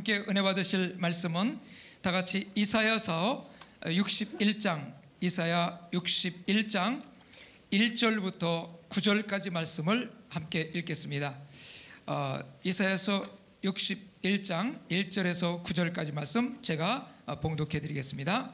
함께 은혜 받으실 말씀은 다 같이 이사야 61장 1절부터 9절까지 말씀을 함께 읽겠습니다. 이사야서 61장 1절에서 9절까지 말씀 제가 봉독해 드리겠습니다.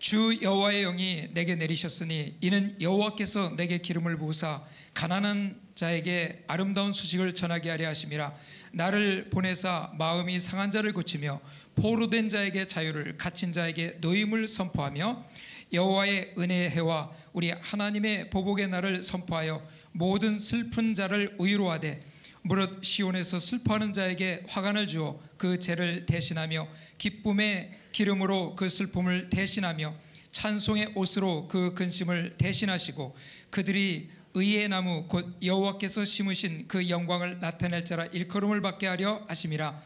주 여호와의 영이 내게 내리셨으니 이는 여호와께서 내게 기름을 부으사 가난한 자에게 아름다운 소식을 전하게 하려 하심이라. 나를 보내사 마음이 상한 자를 고치며 포로된 자에게 자유를, 갇힌 자에게 노임을 선포하며 여호와의 은혜의 해와 우리 하나님의 보복의 날을 선포하여 모든 슬픈 자를 의로하되 무릇 시온에서 슬퍼하는 자에게 화관을 주어 그 죄를 대신하며 기쁨의 기름으로 그 슬픔을 대신하며 찬송의 옷으로 그 근심을 대신하시고 그들이 의의 나무 곧 여호와께서 심으신 그 영광을 나타낼 자라 일컬음을 받게 하려 하심이라.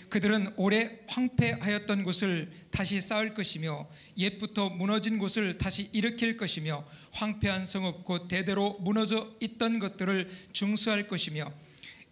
그들은 오래 황폐하였던 곳을 다시 쌓을 것이며 옛부터 무너진 곳을 다시 일으킬 것이며 황폐한 성읍 곧 대대로 무너져 있던 것들을 중수할 것이며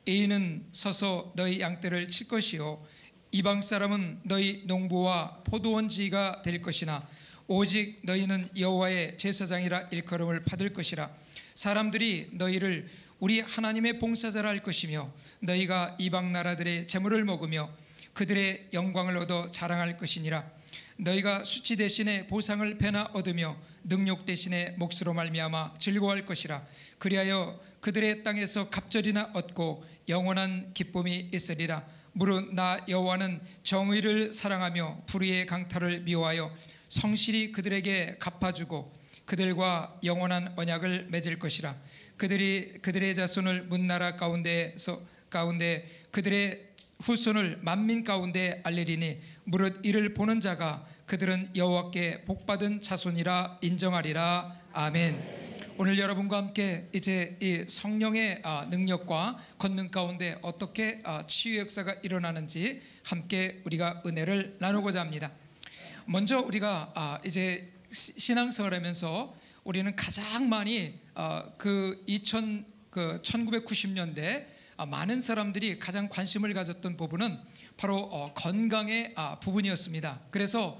애인은 서서 너희 양떼를 칠 것이요 이방 사람은 너희 농부와 포도원지가 될 것이나 오직 너희는 여호와의 제사장이라 일컬음을 받을 것이라. 사람들이 너희를 우리 하나님의 봉사자라 할 것이며 너희가 이방 나라들의 재물을 먹으며 그들의 영광을 얻어 자랑할 것이니라. 너희가 수치 대신에 보상을 배나 얻으며 능욕 대신에 몫으로 말미암아 즐거워할 것이라. 그리하여 그들의 땅에서 갑절이나 얻고 영원한 기쁨이 있으리라. 무릇 나 여호와는 정의를 사랑하며 불의의 강탈을 미워하여 성실히 그들에게 갚아주고 그들과 영원한 언약을 맺을 것이라. 그들의 자손을 문나라 가운데 그들의 후손을 만민 가운데 알리리니 무릇 이를 보는 자가 그들은 여호와께 복받은 자손이라 인정하리라. 아멘. 오늘 여러분과 함께 이제 이 성령의 능력과 권능 가운데 어떻게 치유 역사가 일어나는지 함께 우리가 은혜를 나누고자 합니다. 먼저 우리가 이제 신앙생활하면서 우리는 가장 많이 1990년대 많은 사람들이 가장 관심을 가졌던 부분은 바로 건강의 부분이었습니다. 그래서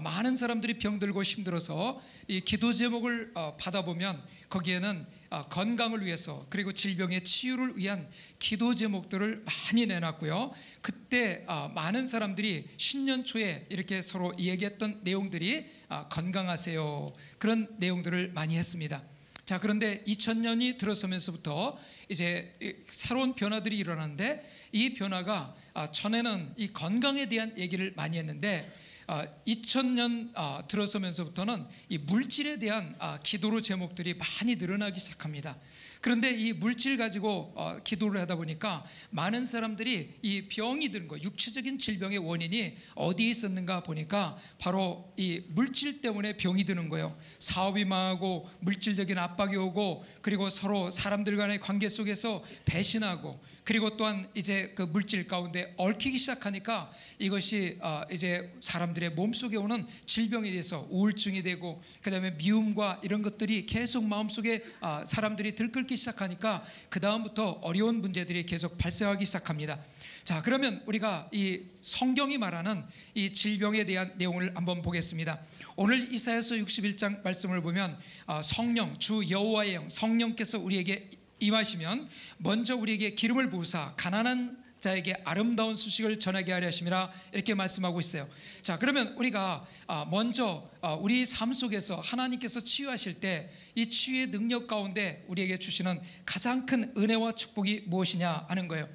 많은 사람들이 병들고 힘들어서 이 기도 제목을 받아보면 거기에는 건강을 위해서 그리고 질병의 치유를 위한 기도 제목들을 많이 내놨고요. 그때 많은 사람들이 신년 초에 이렇게 서로 얘기했던 내용들이 건강하세요, 그런 내용들을 많이 했습니다. 자, 그런데 2000년이 들어서면서부터 이제 새로운 변화들이 일어났는데 이 변화가 전에는 이 건강에 대한 얘기를 많이 했는데 2000년 들어서면서부터는 이 물질에 대한 기도로 제목들이 많이 늘어나기 시작합니다. 그런데 이 물질 가지고 기도를 하다 보니까 많은 사람들이 이 병이 드는 거, 육체적인 질병의 원인이 어디에 있었는가 보니까 바로 이 물질 때문에 병이 드는 거예요. 사업이 망하고 물질적인 압박이 오고 그리고 서로 사람들 간의 관계 속에서 배신하고 그리고 또한 이제 그 물질 가운데 얽히기 시작하니까 이것이 이제 사람들의 몸속에 오는 질병에 대해서 우울증이 되고 그다음에 미움과 이런 것들이 계속 마음속에 사람들이 들끓기 시작하니까 그 다음부터 어려운 문제들이 계속 발생하기 시작합니다. 자, 그러면 우리가 이 성경이 말하는 이 질병에 대한 내용을 한번 보겠습니다. 오늘 이사야서 61장 말씀을 보면 성령, 주 여호와의 영, 성령께서 우리에게 임하시면 먼저 우리에게 기름을 부으사 가난한 자에게 아름다운 소식을 전하게 하려 하심이라 이렇게 말씀하고 있어요. 자, 그러면 우리가 먼저 우리 삶 속에서 하나님께서 치유하실 때 이 치유의 능력 가운데 우리에게 주시는 가장 큰 은혜와 축복이 무엇이냐 하는 거예요.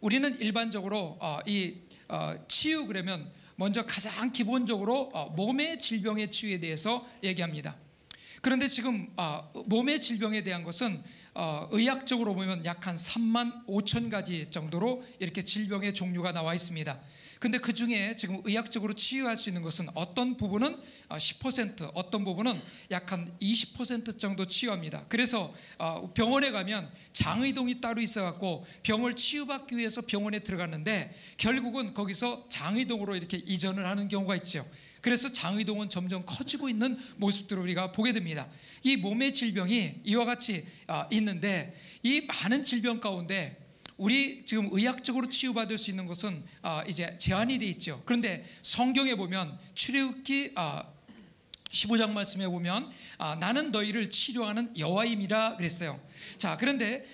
우리는 일반적으로 이 치유 그러면 먼저 가장 기본적으로 몸의 질병의 치유에 대해서 얘기합니다. 그런데 지금 몸의 질병에 대한 것은 의학적으로 보면 약 한 3만 5천 가지 정도로 이렇게 질병의 종류가 나와 있습니다. 근데 그 중에 지금 의학적으로 치유할 수 있는 것은 어떤 부분은 10%, 어떤 부분은 약 한 20% 정도 치유합니다. 그래서 병원에 가면 장의동이 따로 있어갖고 병을 치유받기 위해서 병원에 들어갔는데 결국은 거기서 장의동으로 이렇게 이전을 하는 경우가 있죠. 그래서 장의동은 점점 커지고 있는 모습들을 우리가 보게 됩니다. 이 몸의 질병이 이와 같이 있는데 이 많은 질병 가운데 우리 지금 의학적으로 치유받을 수 있는 것은 이제 제한이 돼 있죠. 그런데 성경에 보면 출애굽기 15장 말씀에 보면 나는 너희를 치료하는 여호와임이라 그랬어요. 자, 그런데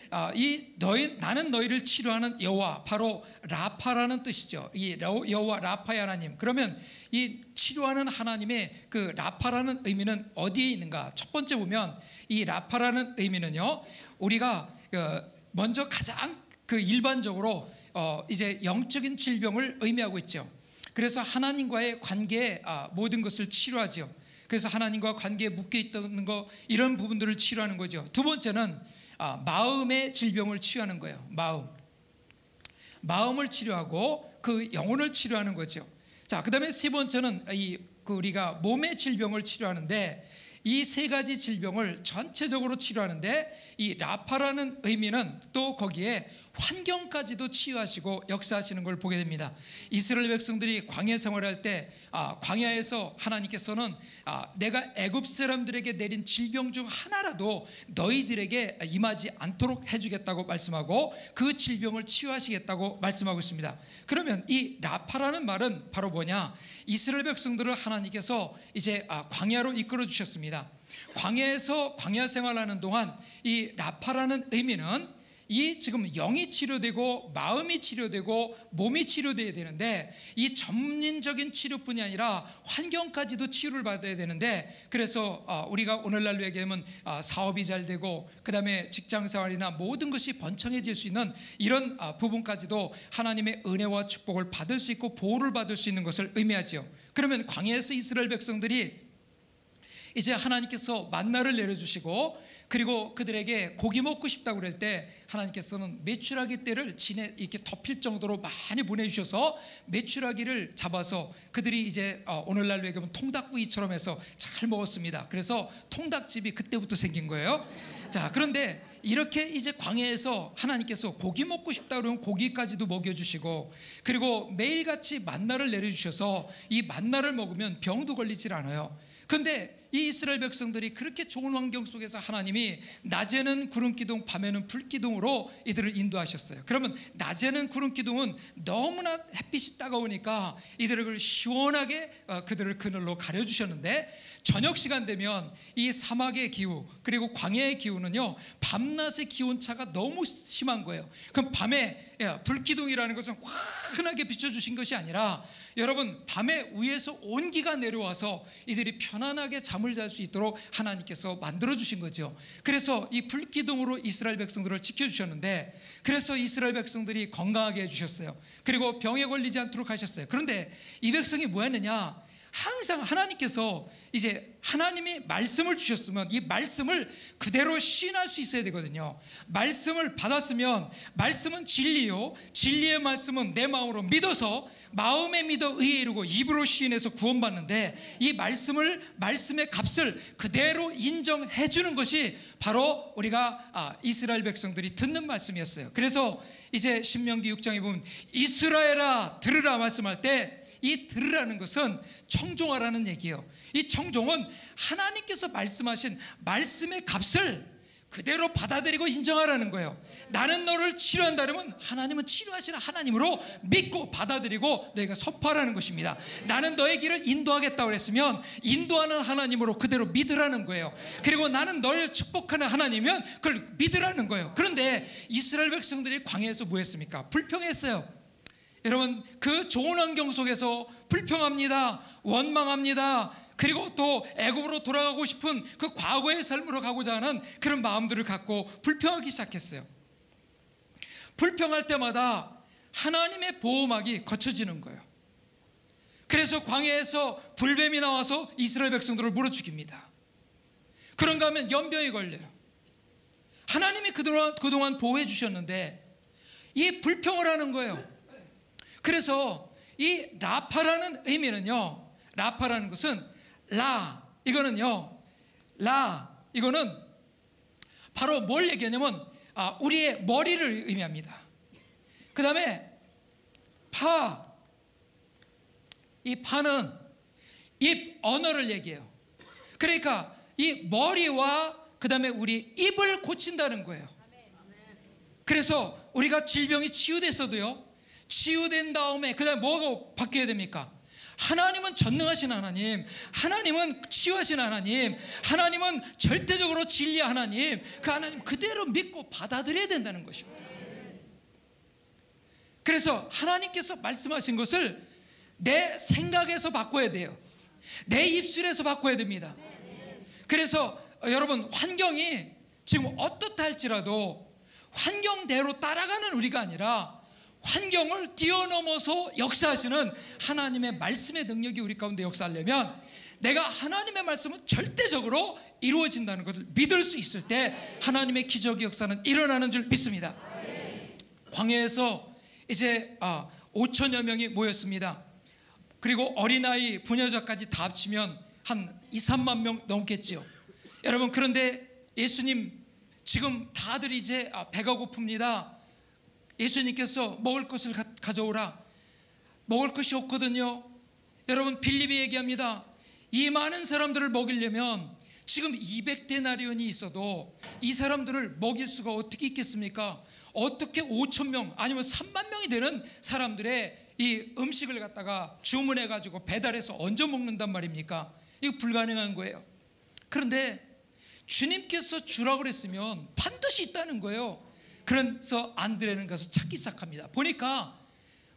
나는 너희를 치료하는 여호와, 바로 라파라는 뜻이죠. 이 여호와 라파의 하나님. 그러면 이 치료하는 하나님의 그 라파라는 의미는 어디에 있는가? 첫 번째 보면 이 라파라는 의미는요, 우리가 먼저 가장 그 일반적으로 이제 영적인 질병을 의미하고 있죠. 그래서 하나님과의 관계에 모든 것을 치료하죠. 그래서 하나님과 관계에 묶여 있던 거, 이런 부분들을 치료하는 거죠. 두 번째는 마음의 질병을 치유하는 거예요. 마음을 치료하고 그 영혼을 치료하는 거죠. 자, 그다음에 세 번째는 우리가 몸의 질병을 치료하는데, 이 세 가지 질병을 전체적으로 치료하는데, 이 라파라는 의미는 또 거기에 환경까지도 치유하시고 역사하시는 걸 보게 됩니다. 이스라엘 백성들이 광야 생활할 때 광야에서 하나님께서는 내가 애굽 사람들에게 내린 질병 중 하나라도 너희들에게 임하지 않도록 해주겠다고 말씀하고, 그 질병을 치유하시겠다고 말씀하고 있습니다. 그러면 이 라파라는 말은 바로 뭐냐? 이스라엘 백성들을 하나님께서 이제 광야로 이끌어 주셨습니다. 광야에서 광야 생활하는 동안 이 라파라는 의미는 이 지금 영이 치료되고 마음이 치료되고 몸이 치료돼야 되는데, 이 전문적인 치료뿐이 아니라 환경까지도 치유를 받아야 되는데, 그래서 우리가 오늘날로 얘기하면 사업이 잘 되고 그 다음에 직장생활이나 모든 것이 번창해질 수 있는 이런 부분까지도 하나님의 은혜와 축복을 받을 수 있고 보호를 받을 수 있는 것을 의미하죠. 그러면 광야에서 이스라엘 백성들이 이제 하나님께서 만나를 내려주시고, 그리고 그들에게 고기 먹고 싶다고 그럴 때 하나님께서는 메추라기 떼를 진에 이렇게 덮일 정도로 많이 보내주셔서 메추라기를 잡아서 그들이 이제 오늘날로 얘기하면 통닭구이처럼 해서 잘 먹었습니다. 그래서 통닭집이 그때부터 생긴 거예요. 자, 그런데 이렇게 이제 광야에서 하나님께서 고기 먹고 싶다 그러면 고기까지도 먹여주시고, 그리고 매일같이 만나를 내려주셔서 이 만나를 먹으면 병도 걸리질 않아요. 그런데 이 이스라엘 백성들이 그렇게 좋은 환경 속에서 하나님이 낮에는 구름기둥, 밤에는 불기둥으로 이들을 인도하셨어요. 그러면 낮에는 구름기둥은 너무나 햇빛이 따가우니까 이들을 시원하게 그들을 그늘로 가려주셨는데, 저녁 시간 되면 이 사막의 기후 그리고 광야의 기후는요, 밤낮의 기온차가 너무 심한 거예요. 그럼 밤에 불기둥이라는 것은 환하게 비춰주신 것이 아니라, 여러분, 밤에 위에서 온기가 내려와서 이들이 편안하게 잠을 잘 수 있도록 하나님께서 만들어주신 거죠. 그래서 이 불기둥으로 이스라엘 백성들을 지켜주셨는데, 그래서 이스라엘 백성들이 건강하게 해주셨어요. 그리고 병에 걸리지 않도록 하셨어요. 그런데 이 백성이 뭐 했느냐? 항상 하나님께서 이제 하나님이 말씀을 주셨으면 이 말씀을 그대로 시인할 수 있어야 되거든요. 말씀을 받았으면, 말씀은 진리요, 진리의 말씀은 내 마음으로 믿어서 마음에 믿어 의에 이르고 입으로 시인해서 구원받는데, 이 말씀의 값을 그대로 인정해 주는 것이 바로 우리가 이스라엘 백성들이 듣는 말씀이었어요. 그래서 이제 신명기 6장에 보면 이스라엘아 들으라 말씀할 때, 이 들으라는 것은 청종하라는 얘기예요. 이 청종은 하나님께서 말씀하신 말씀의 값을 그대로 받아들이고 인정하라는 거예요. 나는 너를 치료한다 그러면 하나님은 치료하시는 하나님으로 믿고 받아들이고 너희가 선포하라는 것입니다. 나는 너의 길을 인도하겠다고 했으면 인도하는 하나님으로 그대로 믿으라는 거예요. 그리고 나는 너를 축복하는 하나님이면 그걸 믿으라는 거예요. 그런데 이스라엘 백성들이 광야에서 뭐 했습니까? 불평했어요. 여러분, 그 좋은 환경 속에서 불평합니다. 원망합니다. 그리고 또 애굽으로 돌아가고 싶은 그 과거의 삶으로 가고자 하는 그런 마음들을 갖고 불평하기 시작했어요. 불평할 때마다 하나님의 보호막이 거쳐지는 거예요. 그래서 광야에서 불뱀이 나와서 이스라엘 백성들을 물어 죽입니다. 그런가 하면 연병이 걸려요. 하나님이 그동안 보호해 주셨는데 이 불평을 하는 거예요. 그래서 이 라파라는 의미는요, 라파라는 것은 이거는 바로 뭘 얘기하냐면 우리의 머리를 의미합니다. 그 다음에 이 파는 입, 언어를 얘기해요. 그러니까 이 머리와 그 다음에 우리 입을 고친다는 거예요. 그래서 우리가 질병이 치유됐어도요, 치유된 다음에 그 다음에 뭐가 바뀌어야 됩니까? 하나님은 전능하신 하나님, 하나님은 치유하신 하나님, 하나님은 절대적으로 진리 하나님, 그 하나님 그대로 믿고 받아들여야 된다는 것입니다. 그래서 하나님께서 말씀하신 것을 내 생각에서 바꿔야 돼요. 내 입술에서 바꿔야 됩니다. 그래서 여러분, 환경이 지금 어떻다 할지라도 환경대로 따라가는 우리가 아니라 환경을 뛰어넘어서 역사하시는 하나님의 말씀의 능력이 우리 가운데 역사하려면 내가 하나님의 말씀은 절대적으로 이루어진다는 것을 믿을 수 있을 때 하나님의 기적의 역사는 일어나는 줄 믿습니다. 광야에서 이제 5천여 명이 모였습니다. 그리고 어린아이, 부녀자까지 다 합치면 한 2, 3만 명 넘겠지요. 여러분, 그런데 예수님 지금 다들 이제 배가 고픕니다. 예수님께서 먹을 것을 가져오라. 먹을 것이 없거든요. 여러분, 빌립이 얘기합니다. 이 많은 사람들을 먹이려면 지금 200데나리온이 있어도 이 사람들을 먹일 수가 어떻게 있겠습니까? 어떻게 5천 명 아니면 3만 명이 되는 사람들의 이 음식을 갖다가 주문해 가지고 배달해서 얹어 먹는단 말입니까? 이거 불가능한 거예요. 그런데 주님께서 주라고 그랬으면 반드시 있다는 거예요. 그래서 안드레는 가서 찾기 시작합니다. 보니까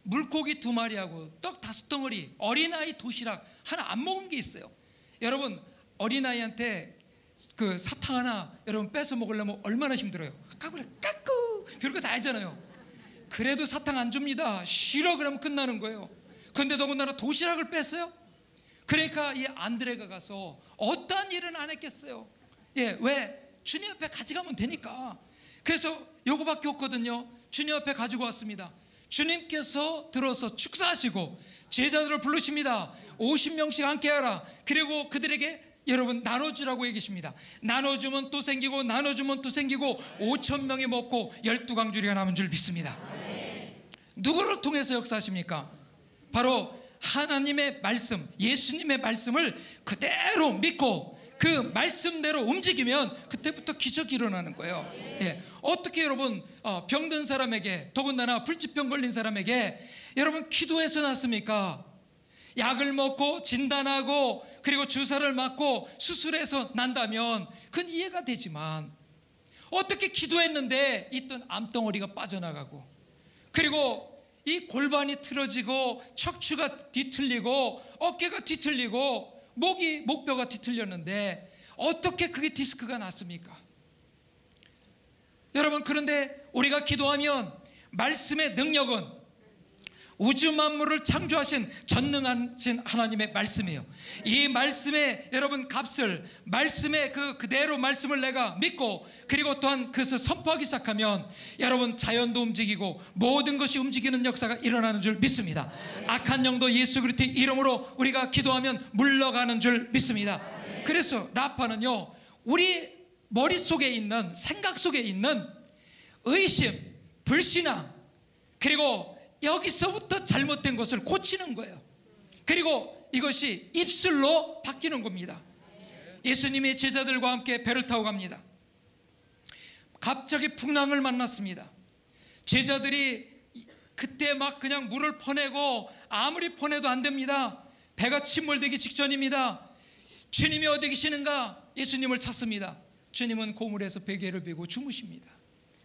물고기 2마리하고 떡 5덩어리, 어린아이 도시락 하나 안 먹은 게 있어요. 여러분, 어린아이한테 그 사탕 하나 여러분 뺏어 먹으려면 얼마나 힘들어요. 까꾸 별거 다 하잖아요. 그래도 사탕 안 줍니다. 싫어 그러면 끝나는 거예요. 그런데 더군다나 도시락을 뺐어요. 그러니까 이 안드레가 가서 어떠한 일은 안 했겠어요. 예, 왜? 주님 앞에 가져가면 되니까. 그래서 요거밖에 없거든요. 주님 앞에 가지고 왔습니다. 주님께서 들어서 축사하시고 제자들을 부르십니다. 50명씩 함께 하라. 그리고 그들에게 여러분 나눠주라고 얘기하십니다. 나눠주면 또 생기고 나눠주면 또 생기고 5천 명이 먹고 12광주리가 남은 줄 믿습니다. 누구를 통해서 역사하십니까? 바로 하나님의 말씀, 예수님의 말씀을 그대로 믿고 그 말씀대로 움직이면 그때부터 기적이 일어나는 거예요. 예. 어떻게 여러분 병든 사람에게, 더군다나 불치병 걸린 사람에게 여러분 기도해서 낫습니까? 약을 먹고 진단하고 그리고 주사를 맞고 수술해서 난다면 그건 이해가 되지만 어떻게 기도했는데 있던 암덩어리가 빠져나가고 그리고 이 골반이 틀어지고 척추가 뒤틀리고 어깨가 뒤틀리고 목뼈가 뒤틀렸는데 어떻게 그게 디스크가 났습니까? 여러분, 그런데 우리가 기도하면 말씀의 능력은 우주 만물을 창조하신 전능하신 하나님의 말씀이에요. 이 말씀의 여러분 값을, 말씀의 그대로 말씀을 내가 믿고 그리고 또한 그것을 선포하기 시작하면 여러분 자연도 움직이고 모든 것이 움직이는 역사가 일어나는 줄 믿습니다. 악한 영도 예수 그리스도의 이름으로 우리가 기도하면 물러가는 줄 믿습니다. 그래서 라파는요, 우리 머릿속에 있는, 생각 속에 있는 의심, 불신앙, 그리고 여기서부터 잘못된 것을 고치는 거예요. 그리고 이것이 입술로 바뀌는 겁니다. 예수님이 제자들과 함께 배를 타고 갑니다. 갑자기 풍랑을 만났습니다. 제자들이 그때 막 그냥 물을 퍼내고 아무리 퍼내도 안 됩니다. 배가 침몰되기 직전입니다. 주님이 어디 계시는가? 예수님을 찾습니다. 주님은 고물에서 베개를 베고 주무십니다.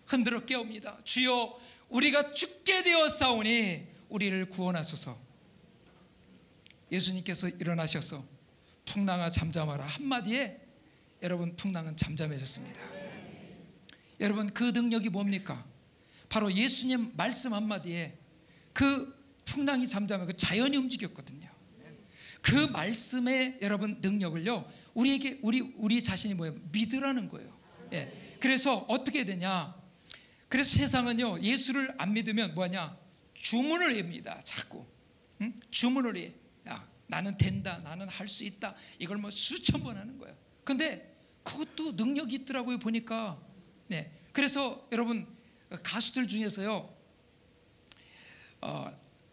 흔들어 깨웁니다. 주여, 우리가 죽게 되었사오니 우리를 구원하소서. 예수님께서 일어나셔서 풍랑아 잠잠하라 한마디에 여러분 풍랑은 잠잠해졌습니다. 여러분, 그 능력이 뭡니까? 바로 예수님 말씀 한마디에 그 풍랑이 잠잠하고 자연이 움직였거든요. 그 말씀의 여러분 능력을요, 우리에게 우리 자신이 뭐예요? 믿으라는 거예요. 예. 그래서 어떻게 되냐? 그래서 세상은요, 예수를 안 믿으면 뭐하냐? 주문을 합니다. 자꾸 주문을 해. 야, 나는 된다, 나는 할 수 있다. 이걸 뭐 수천 번 하는 거예요. 근데 그것도 능력이 있더라고요, 보니까. 네. 그래서 여러분 가수들 중에서요,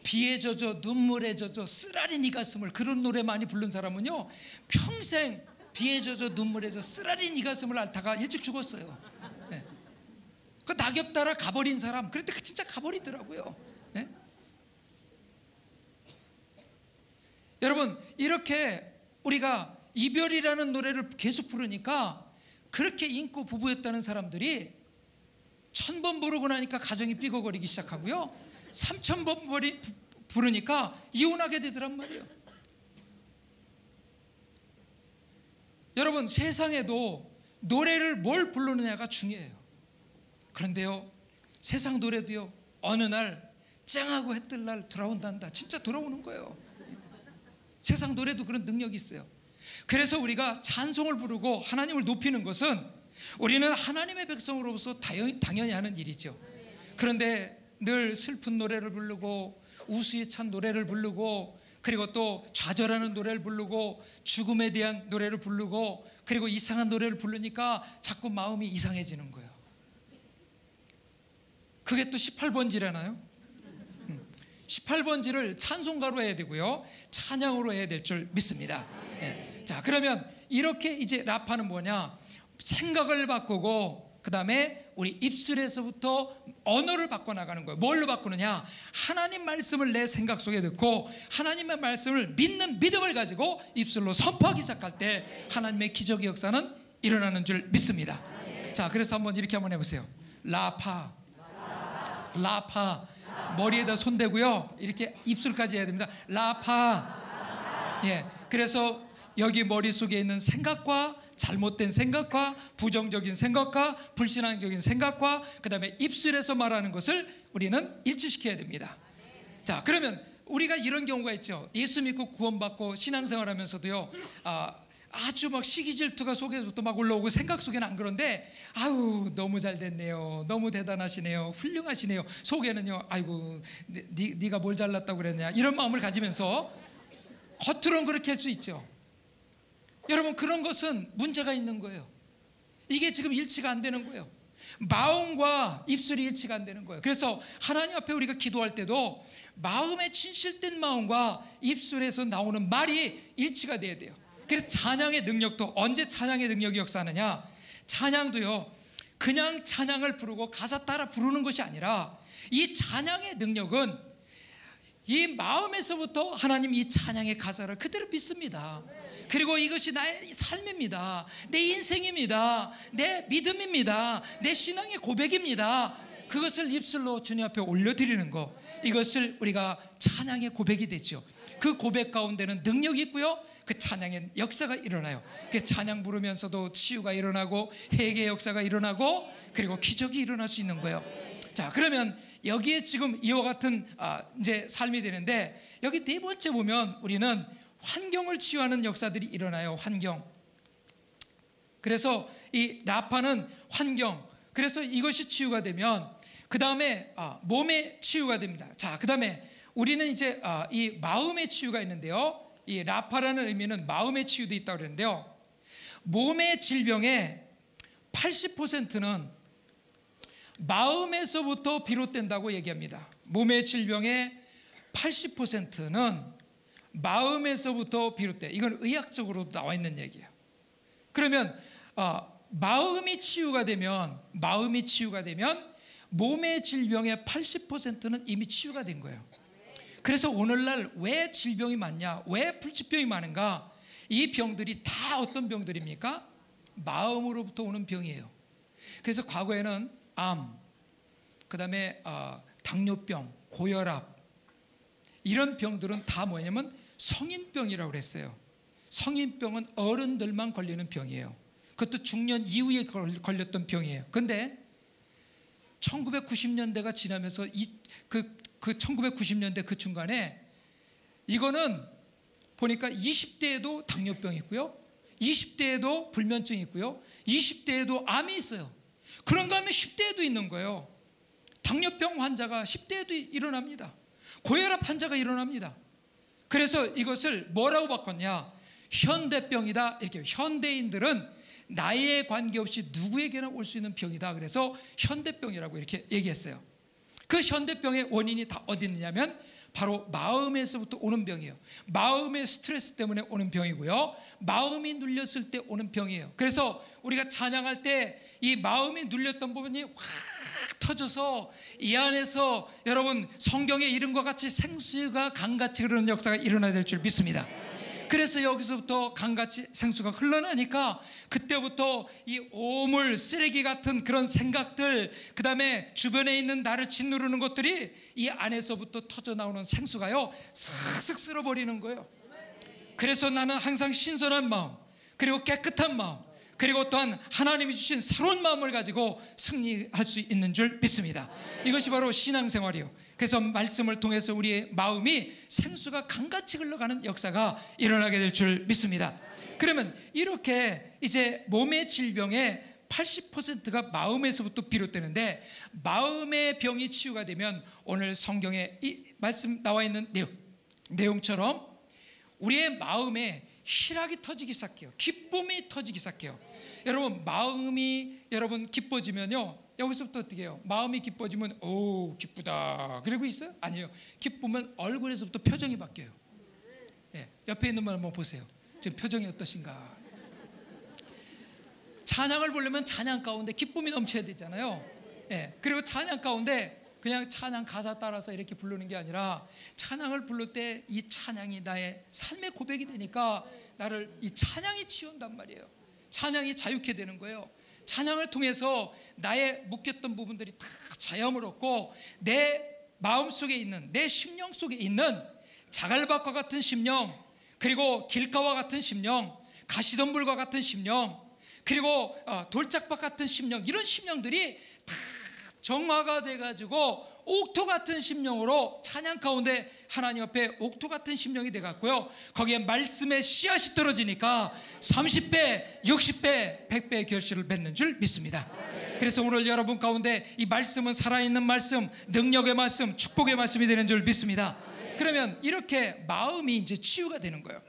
비에 젖어 눈물에 젖어 쓰라린 이 가슴을, 그런 노래 많이 부른 사람은요 평생 비에 젖어 눈물에 젖어 쓰라린 이 가슴을 앓다가 일찍 죽었어요. 네. 그 낙엽 따라 가버린 사람, 그런데 진짜 가버리더라고요. 네? 여러분, 이렇게 우리가 이별이라는 노래를 계속 부르니까 그렇게 인고 부부였다는 사람들이 1000번 부르고 나니까 가정이 삐걱거리기 시작하고요, 3000번 부르니까 이혼하게 되더란 말이에요. 여러분, 세상에도 노래를 뭘 부르느냐가 중요해요. 그런데요, 세상 노래도요, 어느 날 쨍하고 해 뜰 날 돌아온단다. 진짜 돌아오는 거예요. 세상 노래도 그런 능력이 있어요. 그래서 우리가 찬송을 부르고 하나님을 높이는 것은 우리는 하나님의 백성으로서 당연히 하는 일이죠. 그런데 늘 슬픈 노래를 부르고 우수에 찬 노래를 부르고, 그리고 또 좌절하는 노래를 부르고 죽음에 대한 노래를 부르고, 그리고 이상한 노래를 부르니까 자꾸 마음이 이상해지는 거예요. 그게 또 18번지라나요? 18번지를 찬송가로 해야 되고요, 찬양으로 해야 될 줄 믿습니다. 네. 자, 그러면 이렇게 이제 라파는 뭐냐? 생각을 바꾸고 그 다음에 우리 입술에서부터 언어를 바꿔나가는 거예요. 뭘로 바꾸느냐? 하나님 말씀을 내 생각 속에 넣고 하나님의 말씀을 믿는 믿음을 가지고 입술로 선포하기 시작할 때 하나님의 기적의 역사는 일어나는 줄 믿습니다. 자, 그래서 한번 이렇게 한번 해보세요. 라파, 라파. 머리에다 손 대고요, 이렇게 입술까지 해야 됩니다. 라파. 예, 그래서 여기 머릿속에 있는 생각과 잘못된 생각과 부정적인 생각과 불신앙적인 생각과 그 다음에 입술에서 말하는 것을 우리는 일치시켜야 됩니다. 자, 그러면 우리가 이런 경우가 있죠. 예수 믿고 구원받고 신앙생활 하면서도요, 아주 막 시기 질투가 속에서부터 막 올라오고 생각 속에는 안 그런데, 아유 너무 잘 됐네요, 너무 대단하시네요, 훌륭하시네요. 속에는요, 아이고 네가 뭘 잘났다고 그랬냐, 이런 마음을 가지면서 겉으로는 그렇게 할 수 있죠. 여러분, 그런 것은 문제가 있는 거예요. 이게 지금 일치가 안 되는 거예요. 마음과 입술이 일치가 안 되는 거예요. 그래서 하나님 앞에 우리가 기도할 때도 마음에 진실된 마음과 입술에서 나오는 말이 일치가 돼야 돼요. 그래서 찬양의 능력도, 언제 찬양의 능력이 역사하느냐? 찬양도요, 그냥 찬양을 부르고 가사 따라 부르는 것이 아니라 이 찬양의 능력은 이 마음에서부터 하나님 이 찬양의 가사를 그대로 믿습니다. 그리고 이것이 나의 삶입니다, 내 인생입니다, 내 믿음입니다, 내 신앙의 고백입니다. 그것을 입술로 주님 앞에 올려드리는 것, 이것을 우리가 찬양의 고백이 되죠. 그 고백 가운데는 능력이 있고요, 그 찬양의 역사가 일어나요. 그 찬양 부르면서도 치유가 일어나고 회개의 역사가 일어나고 그리고 기적이 일어날 수 있는 거예요. 자, 그러면 여기에 지금 이와 같은 이제 삶이 되는데, 여기 네 번째 보면 우리는 환경을 치유하는 역사들이 일어나요. 환경. 그래서 이 라파는 환경, 그래서 이것이 치유가 되면 그 다음에 몸의 치유가 됩니다. 자, 그 다음에 우리는 이제 이 마음의 치유가 있는데요, 이 라파라는 의미는 마음의 치유도 있다고 그러는데요, 몸의 질병의 80%는 마음에서부터 비롯된다고 얘기합니다. 몸의 질병의 80%는 마음에서부터 비롯돼. 이건 의학적으로 나와 있는 얘기예요. 그러면 마음이 치유가 되면 몸의 질병의 80%는 이미 치유가 된 거예요. 그래서 오늘날 왜 질병이 많냐, 왜 불치병이 많은가? 이 병들이 다 어떤 병들입니까? 마음으로부터 오는 병이에요. 그래서 과거에는 암, 그 다음에 당뇨병, 고혈압, 이런 병들은 다 뭐냐면 성인병이라고 그랬어요. 성인병은 어른들만 걸리는 병이에요. 그것도 중년 이후에 걸렸던 병이에요. 그런데 1990년대가 지나면서 그 1990년대 그 중간에 이거는 보니까 20대에도 당뇨병이 있고요, 20대에도 불면증이 있고요, 20대에도 암이 있어요. 그런가 하면 10대에도 있는 거예요. 당뇨병 환자가 10대에도 일어납니다. 고혈압 환자가 일어납니다. 그래서 이것을 뭐라고 바꿨냐? 현대병이다. 이렇게, 현대인들은 나이에 관계없이 누구에게나 올 수 있는 병이다. 그래서 현대병이라고 이렇게 얘기했어요. 그 현대병의 원인이 다 어디 있느냐면 바로 마음에서부터 오는 병이에요. 마음의 스트레스 때문에 오는 병이고요, 마음이 눌렸을 때 오는 병이에요. 그래서 우리가 찬양할 때 이 마음이 눌렸던 부분이 확 터져서 이 안에서 여러분 성경의 이름과 같이 생수가 강같이 흐르는 역사가 일어나야 될 줄 믿습니다. 그래서 여기서부터 강같이 생수가 흘러나니까 그때부터 이 오물, 쓰레기 같은 그런 생각들, 그 다음에 주변에 있는 나를 짓누르는 것들이 이 안에서부터 터져 나오는 생수가요 싹싹 쓸어버리는 거예요. 그래서 나는 항상 신선한 마음, 그리고 깨끗한 마음, 그리고 또한 하나님이 주신 새로운 마음을 가지고 승리할 수 있는 줄 믿습니다. 이것이 바로 신앙생활이에요. 그래서 말씀을 통해서 우리의 마음이 생수가 강같이 흘러가는 역사가 일어나게 될 줄 믿습니다. 그러면 이렇게 이제 몸의 질병의 80%가 마음에서부터 비롯되는데, 마음의 병이 치유가 되면 오늘 성경에 이 말씀 나와 있는 내용처럼 우리의 마음에 희락이 터지기 시작해요. 기쁨이 터지기 시작해요. 여러분, 마음이 여러분 기뻐지면요, 여기서부터 어떻게 해요? 마음이 기뻐지면 오 기쁘다 그러고 있어요? 아니에요. 기쁘면 얼굴에서부터 표정이 바뀌어요. 예, 옆에 있는 분 한번 보세요. 지금 표정이 어떠신가? 찬양을 부르면 찬양 가운데 기쁨이 넘쳐야 되잖아요. 예, 그리고 찬양 가운데 그냥 찬양 가사 따라서 이렇게 부르는 게 아니라, 찬양을 부를 때 이 찬양이 나의 삶의 고백이 되니까 나를 이 찬양이 치유한단 말이에요. 찬양이 자유케 되는 거예요. 찬양을 통해서 나의 묶였던 부분들이 다 자유함을 얻고, 내 마음속에 있는, 내 심령 속에 있는 자갈밭과 같은 심령, 그리고 길가와 같은 심령, 가시덤불과 같은 심령, 그리고 돌짝밭 같은 심령, 이런 심령들이 다 정화가 돼가지고 옥토 같은 심령으로 찬양 가운데 하나님 앞에 옥토 같은 심령이 돼갔고요, 거기에 말씀의 씨앗이 떨어지니까 30배, 60배, 100배의 결실을 맺는 줄 믿습니다. 그래서 오늘 여러분 가운데 이 말씀은 살아있는 말씀, 능력의 말씀, 축복의 말씀이 되는 줄 믿습니다. 그러면 이렇게 마음이 이제 치유가 되는 거예요.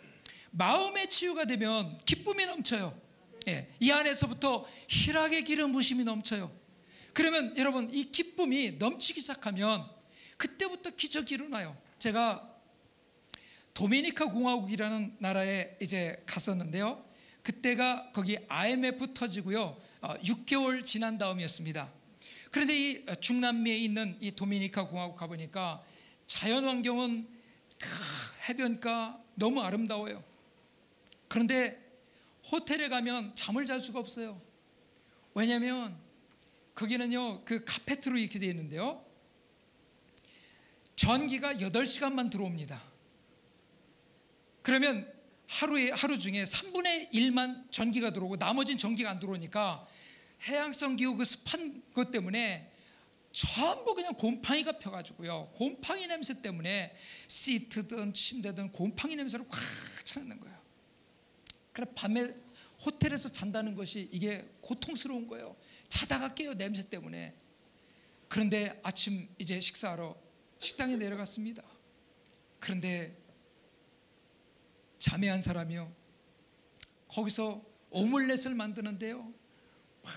마음의 치유가 되면 기쁨이 넘쳐요. 예, 이 안에서부터 희락의 기름 부심이 넘쳐요. 그러면 여러분, 이 기쁨이 넘치기 시작하면 그때부터 기적이 일어나요. 제가 도미니카 공화국이라는 나라에 이제 갔었는데요, 그때가 거기 IMF 터지고요 6개월 지난 다음이었습니다. 그런데 이 중남미에 있는 이 도미니카 공화국 가보니까 자연환경은 해변가 너무 아름다워요. 그런데 호텔에 가면 잠을 잘 수가 없어요. 왜냐하면 거기는요 그 카페트로 이렇게 되어 있는데요, 전기가 8시간만 들어옵니다. 그러면 하루 중에 3분의 1만 전기가 들어오고 나머지는 전기가 안 들어오니까 해양성 기후 그 습한 것 때문에 전부 그냥 곰팡이가 펴가지고요, 곰팡이 냄새 때문에 시트든 침대든 곰팡이 냄새로 꽉 차는 거예요. 그래 밤에 호텔에서 잔다는 것이 이게 고통스러운 거예요. 자다가 깨요, 냄새 때문에. 그런데 아침 이제 식사하러 식당에 내려갔습니다. 그런데 자매한 사람이요, 거기서 오믈렛을 만드는데요, 막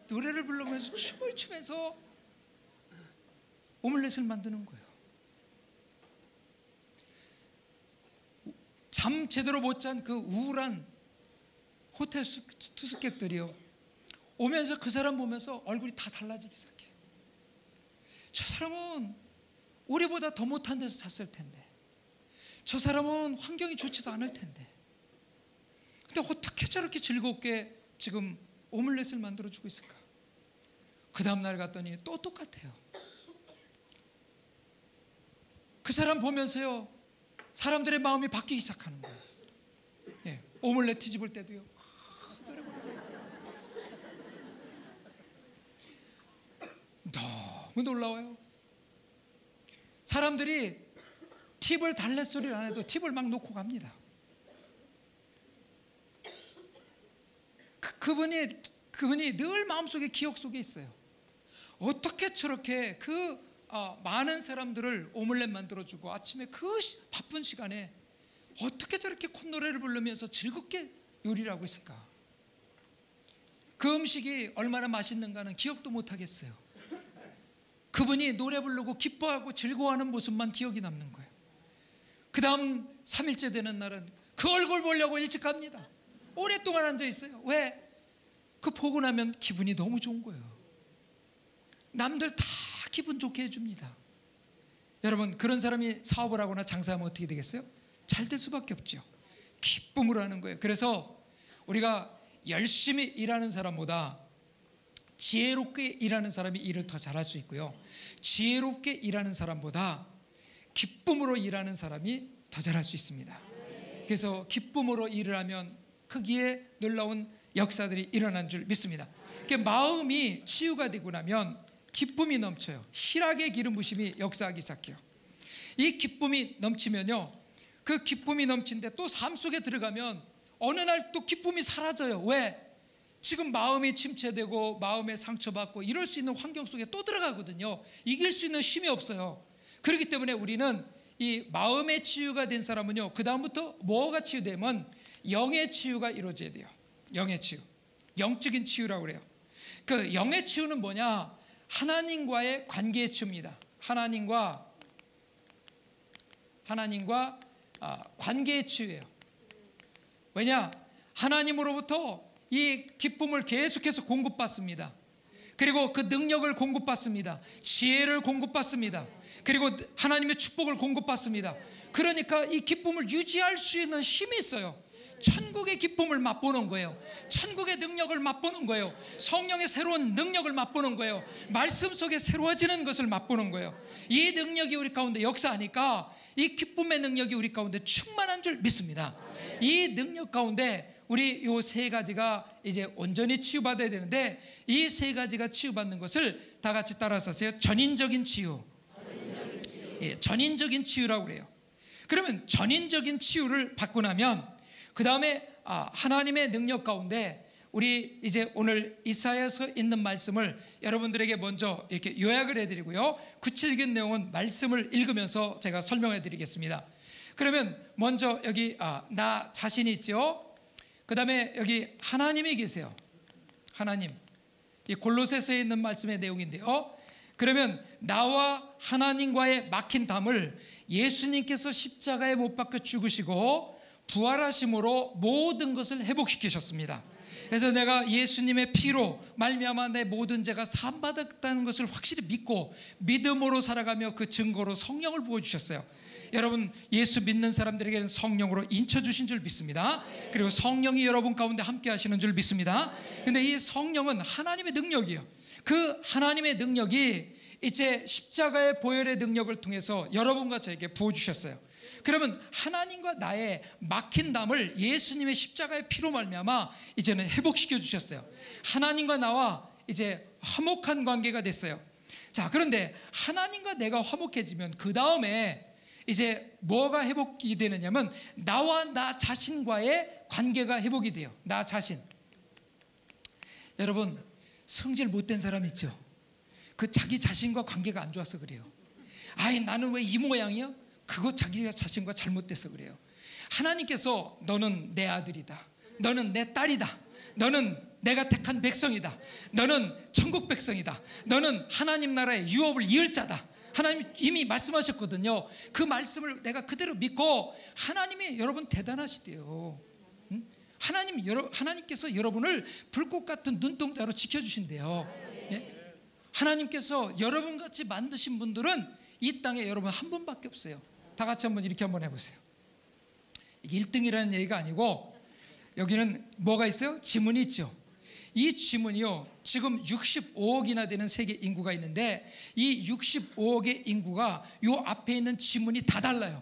노래를 부르면서 춤을 추면서 오믈렛을 만드는 거예요. 잠 제대로 못 잔 그 우울한 호텔 투숙객들이요, 오면서 그 사람 보면서 얼굴이 다 달라지기 시작해요. 저 사람은 우리보다 더 못한 데서 잤을 텐데, 저 사람은 환경이 좋지도 않을 텐데, 근데 어떻게 저렇게 즐겁게 지금 오믈렛을 만들어주고 있을까? 그 다음날 갔더니 또 똑같아요. 그 사람 보면서요 사람들의 마음이 바뀌기 시작하는 거예요. 예, 오믈렛 뒤집을 때도요 노래 부르더라고요. 너무 놀라워요. 사람들이 팁을 달래 소리를 안 해도 팁을 막 놓고 갑니다. 그분이 늘 마음속에 기억 속에 있어요. 어떻게 저렇게 많은 사람들을 오믈렛 만들어주고 아침에 그 바쁜 시간에 어떻게 저렇게 콧노래를 부르면서 즐겁게 요리를 하고 있을까? 그 음식이 얼마나 맛있는가는 기억도 못 하겠어요. 그분이 노래 부르고 기뻐하고 즐거워하는 모습만 기억이 남는 거예요. 그 다음 3일째 되는 날은 그 얼굴 보려고 일찍 갑니다. 오랫동안 앉아 있어요. 왜? 그 보고 나면 기분이 너무 좋은 거예요. 남들 다 기분 좋게 해줍니다. 여러분, 그런 사람이 사업을 하거나 장사하면 어떻게 되겠어요? 잘 될 수밖에 없죠. 기쁨으로 하는 거예요. 그래서 우리가 열심히 일하는 사람보다 지혜롭게 일하는 사람이 일을 더 잘할 수 있고요, 지혜롭게 일하는 사람보다 기쁨으로 일하는 사람이 더 잘할 수 있습니다. 그래서 기쁨으로 일을 하면 크기에 놀라운 역사들이 일어난 줄 믿습니다. 마음이 치유가 되고 나면 기쁨이 넘쳐요. 희락의 기름 부심이 역사하기 시작해요. 이 기쁨이 넘치면요, 그 기쁨이 넘친데 또 삶 속에 들어가면 어느 날 또 기쁨이 사라져요. 왜? 지금 마음이 침체되고 마음에 상처받고 이럴 수 있는 환경 속에 또 들어가거든요. 이길 수 있는 힘이 없어요. 그렇기 때문에 우리는 이 마음의 치유가 된 사람은요, 그 다음부터 뭐가 치유되면 영의 치유가 이루어져야 돼요. 영의 치유, 영적인 치유라고 그래요. 그 영의 치유는 뭐냐? 하나님과의 관계의 치유입니다. 하나님과 관계의 치유예요. 왜냐? 하나님으로부터 이 기쁨을 계속해서 공급받습니다. 그리고 그 능력을 공급받습니다. 지혜를 공급받습니다. 그리고 하나님의 축복을 공급받습니다. 그러니까 이 기쁨을 유지할 수 있는 힘이 있어요. 천국의 기쁨을 맛보는 거예요. 천국의 능력을 맛보는 거예요. 성령의 새로운 능력을 맛보는 거예요. 말씀 속에 새로워지는 것을 맛보는 거예요. 이 능력이 우리 가운데 역사하니까 이 기쁨의 능력이 우리 가운데 충만한 줄 믿습니다. 이 능력 가운데 우리 요 세 가지가 이제 온전히 치유받아야 되는데, 이 세 가지가 치유받는 것을 다 같이 따라서 하세요. 전인적인 치유. 예, 전인적인 치유라고 그래요. 그러면 전인적인 치유를 받고 나면 그 다음에 하나님의 능력 가운데 우리 이제 오늘 이사야서 있는 말씀을 여러분들에게 먼저 이렇게 요약을 해드리고요, 구체적인 내용은 말씀을 읽으면서 제가 설명해 드리겠습니다. 그러면 먼저 여기 나 자신이 있죠. 그 다음에 여기 하나님이 계세요. 하나님, 이 골로새서에 있는 말씀의 내용인데요, 그러면 나와 하나님과의 막힌 담을 예수님께서 십자가에 못 박혀 죽으시고 부활하심으로 모든 것을 회복시키셨습니다. 그래서 내가 예수님의 피로 말미암아 내 모든 죄가 사함받았다는 것을 확실히 믿고 믿음으로 살아가며 그 증거로 성령을 부어주셨어요. 여러분, 예수 믿는 사람들에게는 성령으로 인쳐주신 줄 믿습니다. 그리고 성령이 여러분 가운데 함께 하시는 줄 믿습니다. 근데 이 성령은 하나님의 능력이에요. 그 하나님의 능력이 이제 십자가의 보혈의 능력을 통해서 여러분과 저에게 부어주셨어요. 그러면 하나님과 나의 막힌 담을 예수님의 십자가의 피로 말미암아 이제는 회복시켜 주셨어요. 하나님과 나와 이제 화목한 관계가 됐어요. 자, 그런데 하나님과 내가 화목해지면 그 다음에 이제 뭐가 회복이 되느냐면 나와 나 자신과의 관계가 회복이 돼요. 나 자신. 여러분, 성질 못된 사람 있죠? 그 자기 자신과 관계가 안 좋아서 그래요. 아이, 나는 왜 이 모양이야? 그거 자기 자신과 잘못돼서 그래요. 하나님께서 너는 내 아들이다, 너는 내 딸이다, 너는 내가 택한 백성이다, 너는 천국 백성이다, 너는 하나님 나라의 유업을 이을 자다, 하나님 이미 말씀하셨거든요. 그 말씀을 내가 그대로 믿고, 하나님이 여러분 대단하시대요. 하나님께서 여러분을 불꽃 같은 눈동자로 지켜주신대요. 예? 하나님께서 여러분같이 만드신 분들은 이 땅에 여러분 한 분밖에 없어요. 다 같이 한번 이렇게 한번 해보세요. 이게 1등이라는 얘기가 아니고, 여기는 뭐가 있어요? 지문이 있죠. 이 지문이요, 지금 65억이나 되는 세계 인구가 있는데, 이 65억의 인구가 요 앞에 있는 지문이 다 달라요.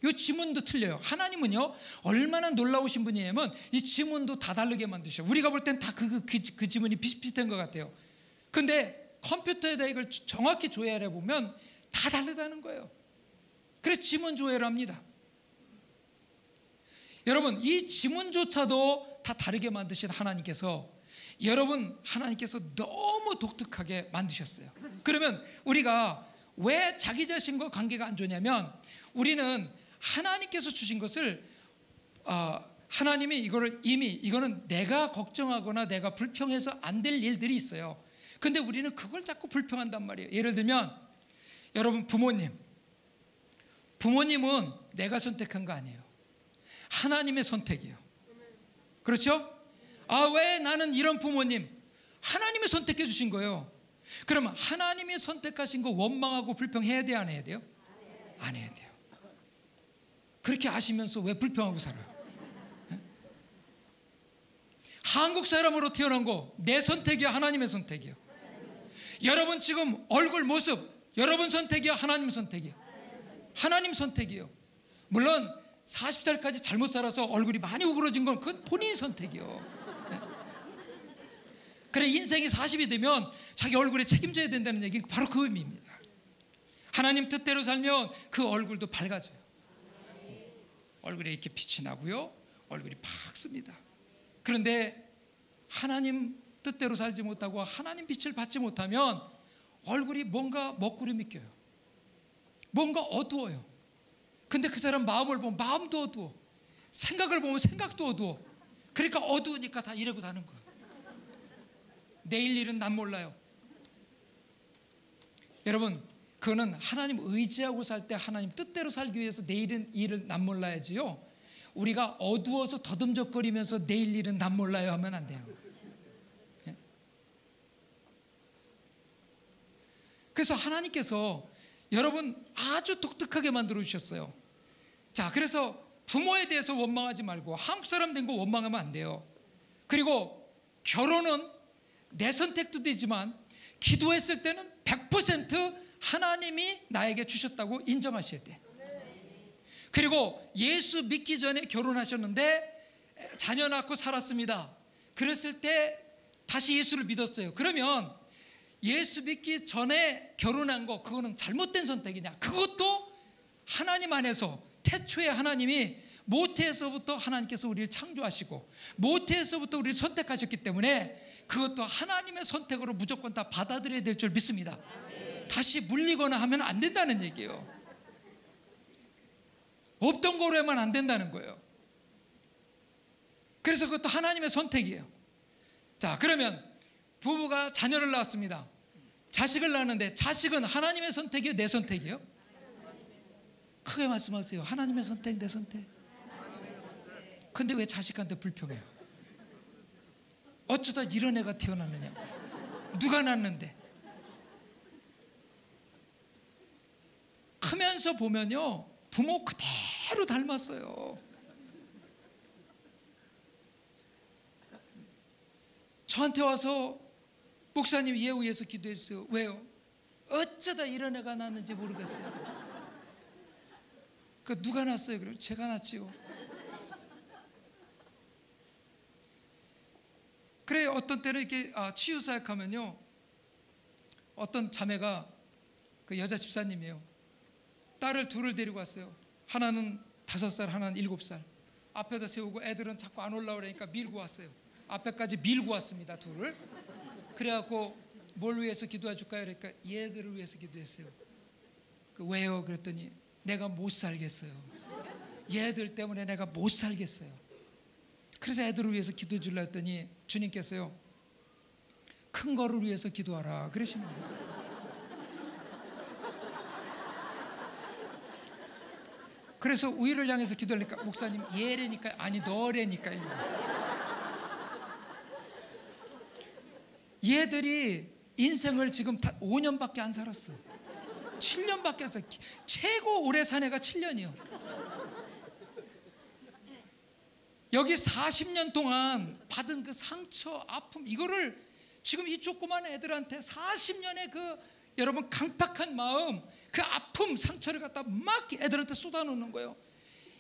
요 지문도 틀려요. 하나님은요 얼마나 놀라우신 분이냐면 이 지문도 다 다르게 만드셔. 우리가 볼 땐 다 그 지문이 비슷비슷한 것 같아요. 근데 컴퓨터에다 이걸 정확히 조회를 해보면 다 다르다는 거예요. 그래서 지문 조회를 합니다. 여러분, 이 지문조차도 다 다르게 만드신 하나님께서, 여러분 하나님께서 너무 독특하게 만드셨어요. 그러면 우리가 왜 자기 자신과 관계가 안 좋냐면, 우리는 하나님께서 주신 것을 하나님이 이거를 이미, 이거는 내가 걱정하거나 내가 불평해서 안 될 일들이 있어요. 근데 우리는 그걸 자꾸 불평한단 말이에요. 예를 들면 여러분 부모님은 내가 선택한 거 아니에요. 하나님의 선택이에요. 그렇죠? 아, 왜 나는 이런 부모님? 하나님이 선택해 주신 거예요. 그러면 하나님이 선택하신 거 원망하고 불평해야 돼요, 안 해야 돼요? 안 해야 돼요. 그렇게 아시면서 왜 불평하고 살아요? 한국 사람으로 태어난 거 내 선택이야, 하나님의 선택이야? 여러분 지금 얼굴 모습 여러분 선택이야, 하나님 선택이야? 하나님 선택이에요. 물론 40살까지 잘못 살아서 얼굴이 많이 우그러진 건 그건 본인 선택이요. 그래, 인생이 40이 되면 자기 얼굴에 책임져야 된다는 얘기는 바로 그 의미입니다. 하나님 뜻대로 살면 그 얼굴도 밝아져요. 얼굴에 이렇게 빛이 나고요, 얼굴이 밝습니다. 그런데 하나님 뜻대로 살지 못하고 하나님 빛을 받지 못하면 얼굴이 뭔가 먹구름이 껴요. 뭔가 어두워요. 근데 그 사람 마음을 보면 마음도 어두워, 생각을 보면 생각도 어두워. 그러니까 어두우니까 다 이러고 다는 거예요. 내일 일은 난 몰라요. 여러분, 그거는 하나님 의지하고 살 때 하나님 뜻대로 살기 위해서 내일은 일을 난 몰라야지요, 우리가 어두워서 더듬적거리면서 내일 일은 난 몰라요 하면 안 돼요. 그래서 하나님께서 여러분 아주 독특하게 만들어 주셨어요. 자, 그래서 부모에 대해서 원망하지 말고 한국 사람 된 거 원망하면 안 돼요. 그리고 결혼은 내 선택도 되지만 기도했을 때는 100% 하나님이 나에게 주셨다고 인정하셔야 돼. 그리고 예수 믿기 전에 결혼하셨는데 자녀 낳고 살았습니다. 그랬을 때 다시 예수를 믿었어요. 그러면 예수 믿기 전에 결혼한 거 그거는 잘못된 선택이냐? 그것도 하나님 안에서 태초에 하나님이 모태에서부터 하나님께서 우리를 창조하시고 모태에서부터 우리를 선택하셨기 때문에 그것도 하나님의 선택으로 무조건 다 받아들여야 될 줄 믿습니다. 다시 물리거나 하면 안 된다는 얘기예요. 없던 거로 하면 안 된다는 거예요. 그래서 그것도 하나님의 선택이에요. 자, 그러면 부부가 자녀를 낳았습니다. 자식을 낳았는데 자식은 하나님의 선택이에요, 내 선택이에요? 크게 말씀하세요. 하나님의 선택, 내 선택. 근데 왜 자식한테 불평해요? 어쩌다 이런 애가 태어났느냐고. 누가 낳았는데? 크면서 보면요, 부모 그대로 닮았어요. 저한테 와서 목사님 예우해서 기도해 주세요. 왜요? 어쩌다 이런 애가 낳았는지 모르겠어요. 그 누가 낳았어요? 그럼 제가 낳지요. 그래, 어떤 때는 이렇게 치유 사역하면요, 어떤 자매가 그 여자 집사님이에요. 딸을 둘을 데리고 왔어요. 하나는 5살, 하나는 7살. 앞에다 세우고 애들은 자꾸 안 올라오려니까 밀고 왔어요. 앞에까지 밀고 왔습니다, 둘을. 그래갖고 뭘 위해서 기도해 줄까요? 그러니까 얘들을 위해서 기도했어요. 왜요? 그랬더니 내가 못 살겠어요. 얘들 때문에 내가 못 살겠어요. 그래서 애들을 위해서 기도해 주려 했더니 주님께서요, 큰 거를 위해서 기도하라 그러시는 거예요. 그래서 우위를 향해서 기도하니까 목사님 얘래니까, 아니 너래니까. 얘들이 인생을 지금 5년밖에 안 살았어. 7년밖에 안 살았어. 최고 오래 산 애가 7년이요. 여기 40년 동안 받은 그 상처, 아픔, 이거를 지금 이 조그만 애들한테 40년의 그 여러분 강팍한 마음, 그 아픔, 상처를 갖다 막 애들한테 쏟아놓는 거예요.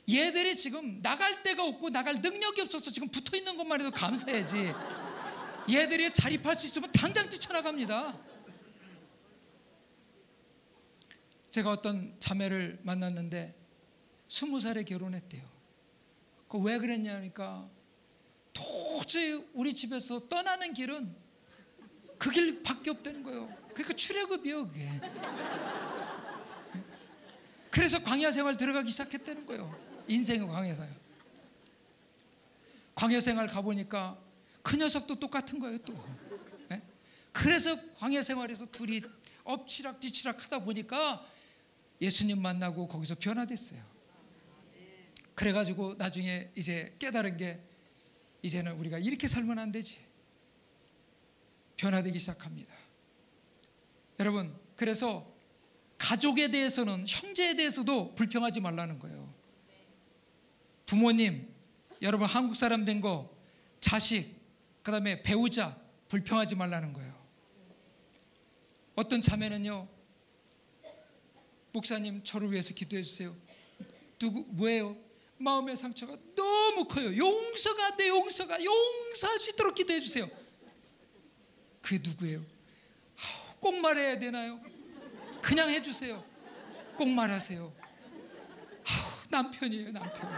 얘들이 지금 나갈 데가 없고 나갈 능력이 없어서 지금 붙어있는 것만 해도 감사해야지. 얘들이 자립할 수 있으면 당장 뛰쳐나갑니다. 제가 어떤 자매를 만났는데 20살에 결혼했대요. 왜 그랬냐니까 도저히 우리 집에서 떠나는 길은 그 길밖에 없다는 거예요. 그러니까 출애굽이요, 그게. 그래서 광야 생활 들어가기 시작했다는 거예요. 인생의 광야 생활. 광야 생활 가보니까 그 녀석도 똑같은 거예요, 또. 그래서 광야 생활에서 둘이 엎치락 뒤치락 하다 보니까 예수님 만나고 거기서 변화됐어요. 그래가지고 나중에 이제 깨달은 게, 이제는 우리가 이렇게 살면 안 되지. 변화되기 시작합니다. 여러분, 그래서 가족에 대해서는, 형제에 대해서도 불평하지 말라는 거예요. 부모님, 여러분 한국 사람 된 거, 자식, 그 다음에 배우자 불평하지 말라는 거예요. 어떤 자매는요, 목사님 저를 위해서 기도해 주세요. 뭐예요? 마음의 상처가 너무 커요. 용서가 안 돼. 용서할 수 있도록 기도해 주세요. 그게 누구예요? 꼭 말해야 되나요? 그냥 해주세요. 꼭 말하세요. 남편이에요, 남편.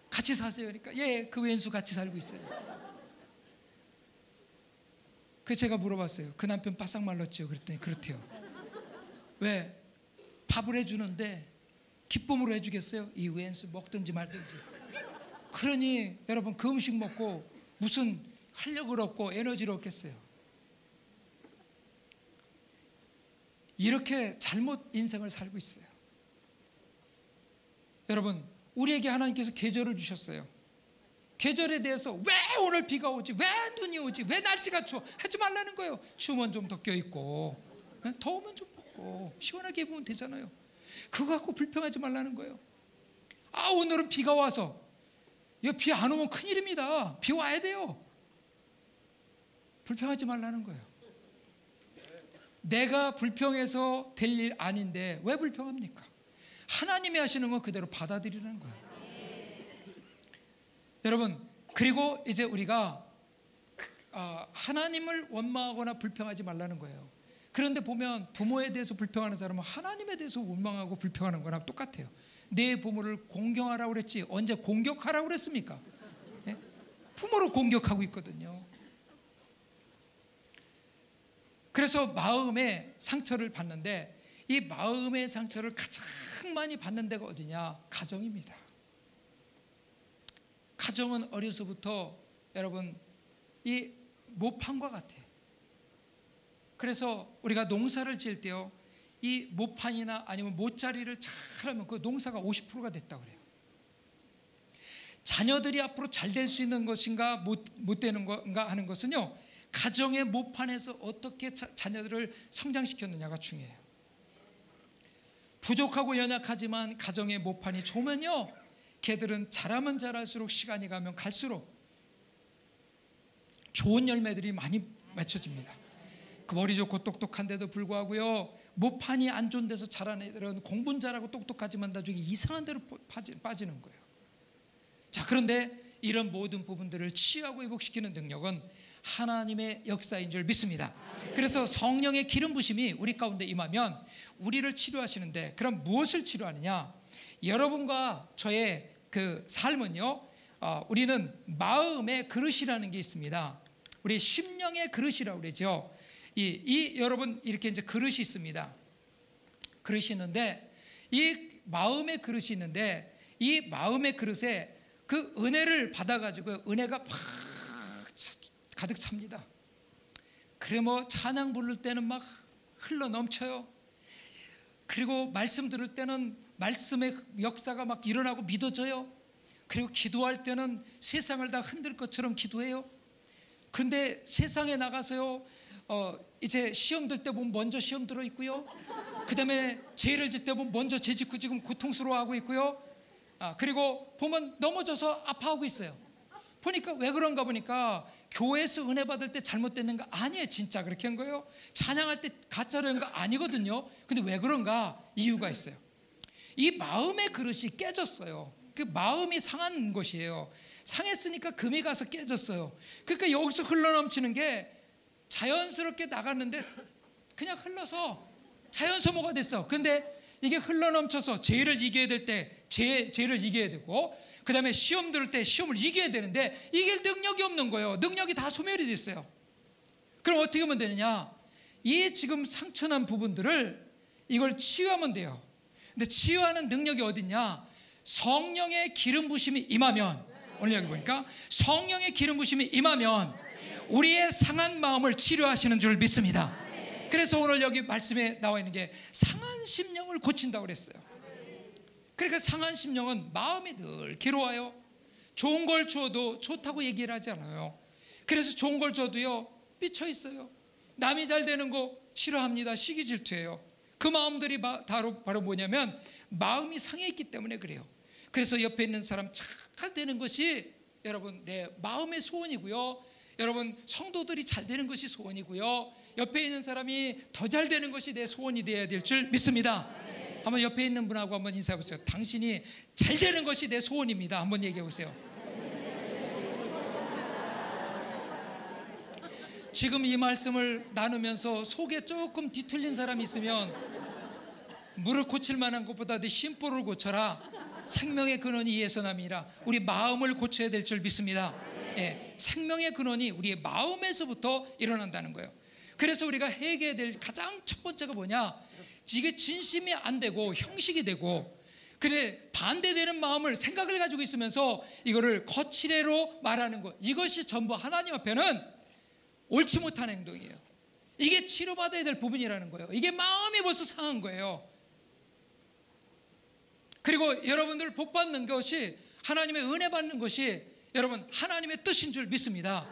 같이 사세요. 그러니까 예, 그 왼수 같이 살고 있어요. 그래서 제가 물어봤어요. 그 남편 바싹 말랐죠? 그랬더니 그렇대요. 왜? 밥을 해주는데 기쁨으로 해주겠어요? 이 왼수 먹든지 말든지. 그러니 여러분, 그 음식 먹고 무슨 활력을 얻고 에너지를 얻겠어요? 이렇게 잘못 인생을 살고 있어요. 여러분, 우리에게 하나님께서 계절을 주셨어요. 계절에 대해서 왜 오늘 비가 오지, 왜 눈이 오지, 왜 날씨가 추워 하지 말라는 거예요. 추우면 좀 더 껴입고, 더우면 좀 벗고 시원하게 입으면 되잖아요. 그거 갖고 불평하지 말라는 거예요. 오늘은 비가 와서, 비 안 오면 큰일입니다. 비 와야 돼요. 불평하지 말라는 거예요. 내가 불평해서 될 일 아닌데 왜 불평합니까? 하나님이 하시는 건 그대로 받아들이는 거예요. 여러분, 그리고 이제 우리가 하나님을 원망하거나 불평하지 말라는 거예요. 그런데 보면 부모에 대해서 불평하는 사람은 하나님에 대해서 원망하고 불평하는 거랑 똑같아요. 내 부모를 공경하라고 그랬지 언제 공격하라고 그랬습니까? 네? 부모를 공격하고 있거든요. 그래서 마음의 상처를 받는데, 이 마음의 상처를 가장 많이 받는 데가 어디냐? 가정입니다. 가정은 어려서부터 여러분 이 모판과 같아. 그래서 우리가 농사를 지을 때요, 이 모판이나 아니면 모짜리를 잘하면 그 농사가 50%가 됐다고 그래요. 자녀들이 앞으로 잘 될 수 있는 것인가 못 되는 건가 하는 것은요, 가정의 모판에서 어떻게 자녀들을 성장시켰느냐가 중요해요. 부족하고 연약하지만 가정의 모판이 좋으면요, 걔들은 자라면 자랄수록, 시간이 가면 갈수록 좋은 열매들이 많이 맺혀집니다. 그 머리 좋고 똑똑한데도 불구하고요, 모판이 안 좋은 데서 자란 애들은 공부는 잘하고 똑똑하지만 나중에 이상한 데로 빠지는 거예요. 자, 그런데 이런 모든 부분들을 치유하고 회복시키는 능력은 하나님의 역사인 줄 믿습니다. 그래서 성령의 기름 부심이 우리 가운데 임하면 우리를 치료하시는데, 그럼 무엇을 치료하느냐? 여러분과 저의 그 삶은요, 우리는 마음의 그릇이라는 게 있습니다. 우리 심령의 그릇이라고 그러죠. 여러분 이렇게 이제 그릇이 있습니다. 그릇이 있는데, 이 마음의 그릇이 있는데, 이 마음의 그릇에 그 은혜를 받아가지고 은혜가 팍 가득 찹니다. 그래 뭐 찬양 부를 때는 막 흘러 넘쳐요. 그리고 말씀 들을 때는 말씀의 역사가 막 일어나고 믿어져요. 그리고 기도할 때는 세상을 다 흔들 것처럼 기도해요. 그런데 세상에 나가서요, 이제 시험 들 때 보면 먼저 시험 들어 있고요, 그 다음에 죄를 질 때 보면 먼저 죄 짓고 지금 고통스러워하고 있고요, 그리고 보면 넘어져서 아파하고 있어요. 보니까 왜 그런가 보니까 교회에서 은혜 받을 때 잘못됐는가? 아니에요. 진짜 그렇게 한 거예요. 찬양할 때 가짜로 한 거 아니거든요. 근데 왜 그런가? 이유가 있어요. 이 마음의 그릇이 깨졌어요. 그 마음이 상한 것이에요. 상했으니까 금이 가서 깨졌어요. 그러니까 여기서 흘러넘치는 게 자연스럽게 나갔는데 그냥 흘러서 자연소모가 됐어. 근데 이게 흘러넘쳐서 죄를 이겨야 될 때 죄를 이겨야 되고, 그 다음에 시험 들을 때 시험을 이겨야 되는데 이길 능력이 없는 거예요. 능력이 다 소멸이 됐어요. 그럼 어떻게 하면 되느냐? 이 지금 상처난 부분들을 이걸 치유하면 돼요. 근데 치유하는 능력이 어딨냐? 성령의 기름 부심이 임하면, 오늘 여기 보니까 성령의 기름 부심이 임하면 우리의 상한 마음을 치료하시는 줄 믿습니다. 그래서 오늘 여기 말씀에 나와 있는 게 상한 심령을 고친다고 그랬어요. 그러니까 상한 심령은 마음이 늘 괴로워요. 좋은 걸 주어도 좋다고 얘기를 하지 않아요. 그래서 좋은 걸 줘도요 삐쳐 있어요. 남이 잘 되는 거 싫어합니다. 시기 질투예요. 그 마음들이 바로 뭐냐면 마음이 상해 있기 때문에 그래요. 그래서 옆에 있는 사람 잘 되는 것이 여러분 내 마음의 소원이고요. 여러분 성도들이 잘 되는 것이 소원이고요. 옆에 있는 사람이 더 잘 되는 것이 내 소원이 되어야 될 줄 믿습니다. 한번 옆에 있는 분하고 한번 인사해 보세요. 당신이 잘 되는 것이 내 소원입니다. 한번 얘기해 보세요. 지금 이 말씀을 나누면서 속에 조금 뒤틀린 사람이 있으면 무릎 고칠 만한 것보다 내 심보를 고쳐라. 생명의 근원이 이에서 남이라. 우리 마음을 고쳐야 될 줄 믿습니다. 예, 생명의 근원이 우리의 마음에서부터 일어난다는 거예요. 그래서 우리가 해결해야 될 가장 첫 번째가 뭐냐? 이게 진심이 안 되고 형식이 되고 그래 반대되는 마음을 생각을 가지고 있으면서 이거를 거칠애로 말하는 것, 이것이 전부 하나님 앞에는 옳지 못한 행동이에요. 이게 치료받아야 될 부분이라는 거예요. 이게 마음이 벌써 상한 거예요. 그리고 여러분들 복 받는 것이 하나님의 은혜 받는 것이 여러분 하나님의 뜻인 줄 믿습니다.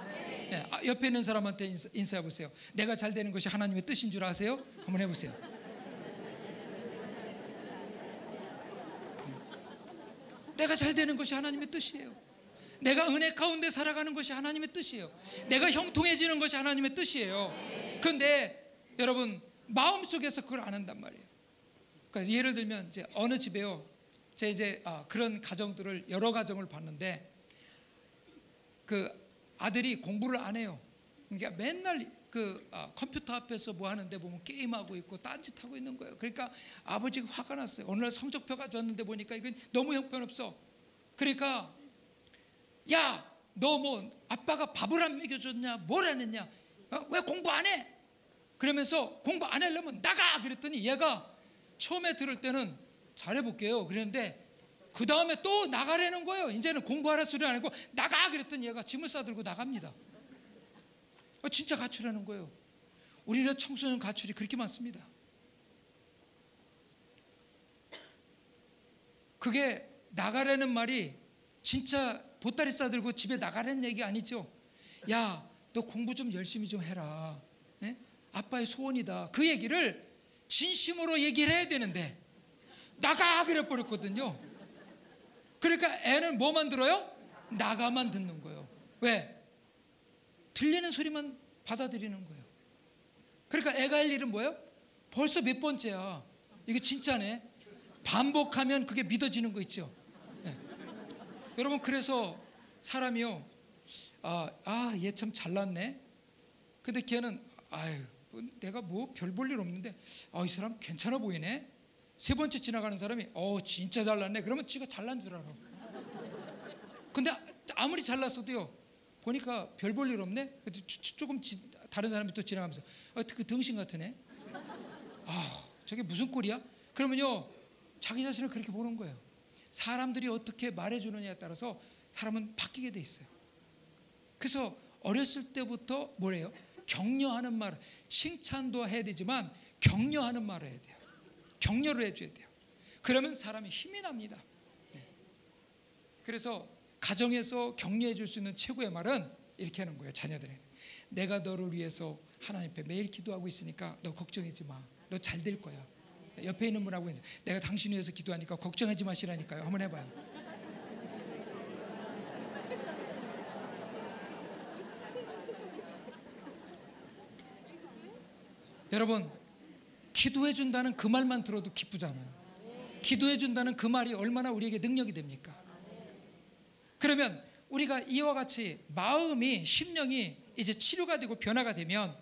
네, 옆에 있는 사람한테 인사해 보세요. 내가 잘 되는 것이 하나님의 뜻인 줄 아세요? 한번 해보세요. 내가 잘 되는 것이 하나님의 뜻이에요. 내가 은혜 가운데 살아가는 것이 하나님의 뜻이에요. 내가 형통해지는 것이 하나님의 뜻이에요. 그런데 여러분 마음속에서 그걸 안 한단 말이에요. 그러니까 예를 들면 이제 어느 집에요, 제가 이제 그런 가정들을 여러 가정을 봤는데 그 아들이 공부를 안 해요. 그러니까 맨날 그 컴퓨터 앞에서 뭐 하는데 보면 게임하고 있고 딴짓하고 있는 거예요. 그러니까 아버지가 화가 났어요. 어느 날 성적표 가져왔는데 보니까 이건 너무 형편없어. 그러니까 야, 너 뭐 아빠가 밥을 안 먹여줬냐, 뭘 안 했냐, 왜 공부 안 해? 그러면서 공부 안 하려면 나가. 그랬더니 얘가 처음에 들을 때는 잘해볼게요 그랬는데 그 다음에 또 나가라는 거예요. 이제는 공부하라 소리 안 하고 나가. 그랬더니 얘가 짐을 싸들고 나갑니다. 진짜 가출하는 거예요. 우리나라 청소년 가출이 그렇게 많습니다. 그게 나가라는 말이 진짜 보따리 싸들고 집에 나가라는 얘기 아니죠. 야, 너 공부 좀 열심히 좀 해라. 네? 아빠의 소원이다. 그 얘기를 진심으로 얘기를 해야 되는데 나가 그래 버렸거든요. 그러니까 애는 뭐만 들어요? 나가만 듣는 거예요. 왜? 들리는 소리만 받아들이는 거예요. 그러니까 애가 할 일은 뭐예요? 벌써 몇 번째야. 이게 진짜네. 반복하면 그게 믿어지는 거 있죠. 네. 여러분 그래서 사람이요, 얘 참 잘났네. 근데 걔는 내가 뭐 별 볼 일 없는데 이 사람 괜찮아 보이네. 세 번째 지나가는 사람이 진짜 잘났네. 그러면 지가 잘난 줄 알아. 근데 아무리 잘났어도요 보니까 별 볼 일 없네. 조금 다른 사람이 또 지나가면서 그 등신 같은 애, 저게 무슨 꼴이야? 그러면요 자기 자신을 그렇게 보는 거예요. 사람들이 어떻게 말해주느냐에 따라서 사람은 바뀌게 돼 있어요. 그래서 어렸을 때부터 뭐래요? 격려하는 말, 칭찬도 해야 되지만 격려하는 말을 해야 돼요. 격려를 해줘야 돼요. 그러면 사람이 힘이 납니다. 네. 그래서 가정에서 격려해 줄 수 있는 최고의 말은 이렇게 하는 거예요. 자녀들에게 내가 너를 위해서 하나님 앞에 매일 기도하고 있으니까 너 걱정하지 마. 너 잘 될 거야. 옆에 있는 분하고 내가 당신 위해서 기도하니까 걱정하지 마시라니까요. 한번 해봐요. 여러분 기도해 준다는 그 말만 들어도 기쁘잖아요. 기도해 준다는 그 말이 얼마나 우리에게 능력이 됩니까? 그러면 우리가 이와 같이 마음이, 심령이 이제 치료가 되고 변화가 되면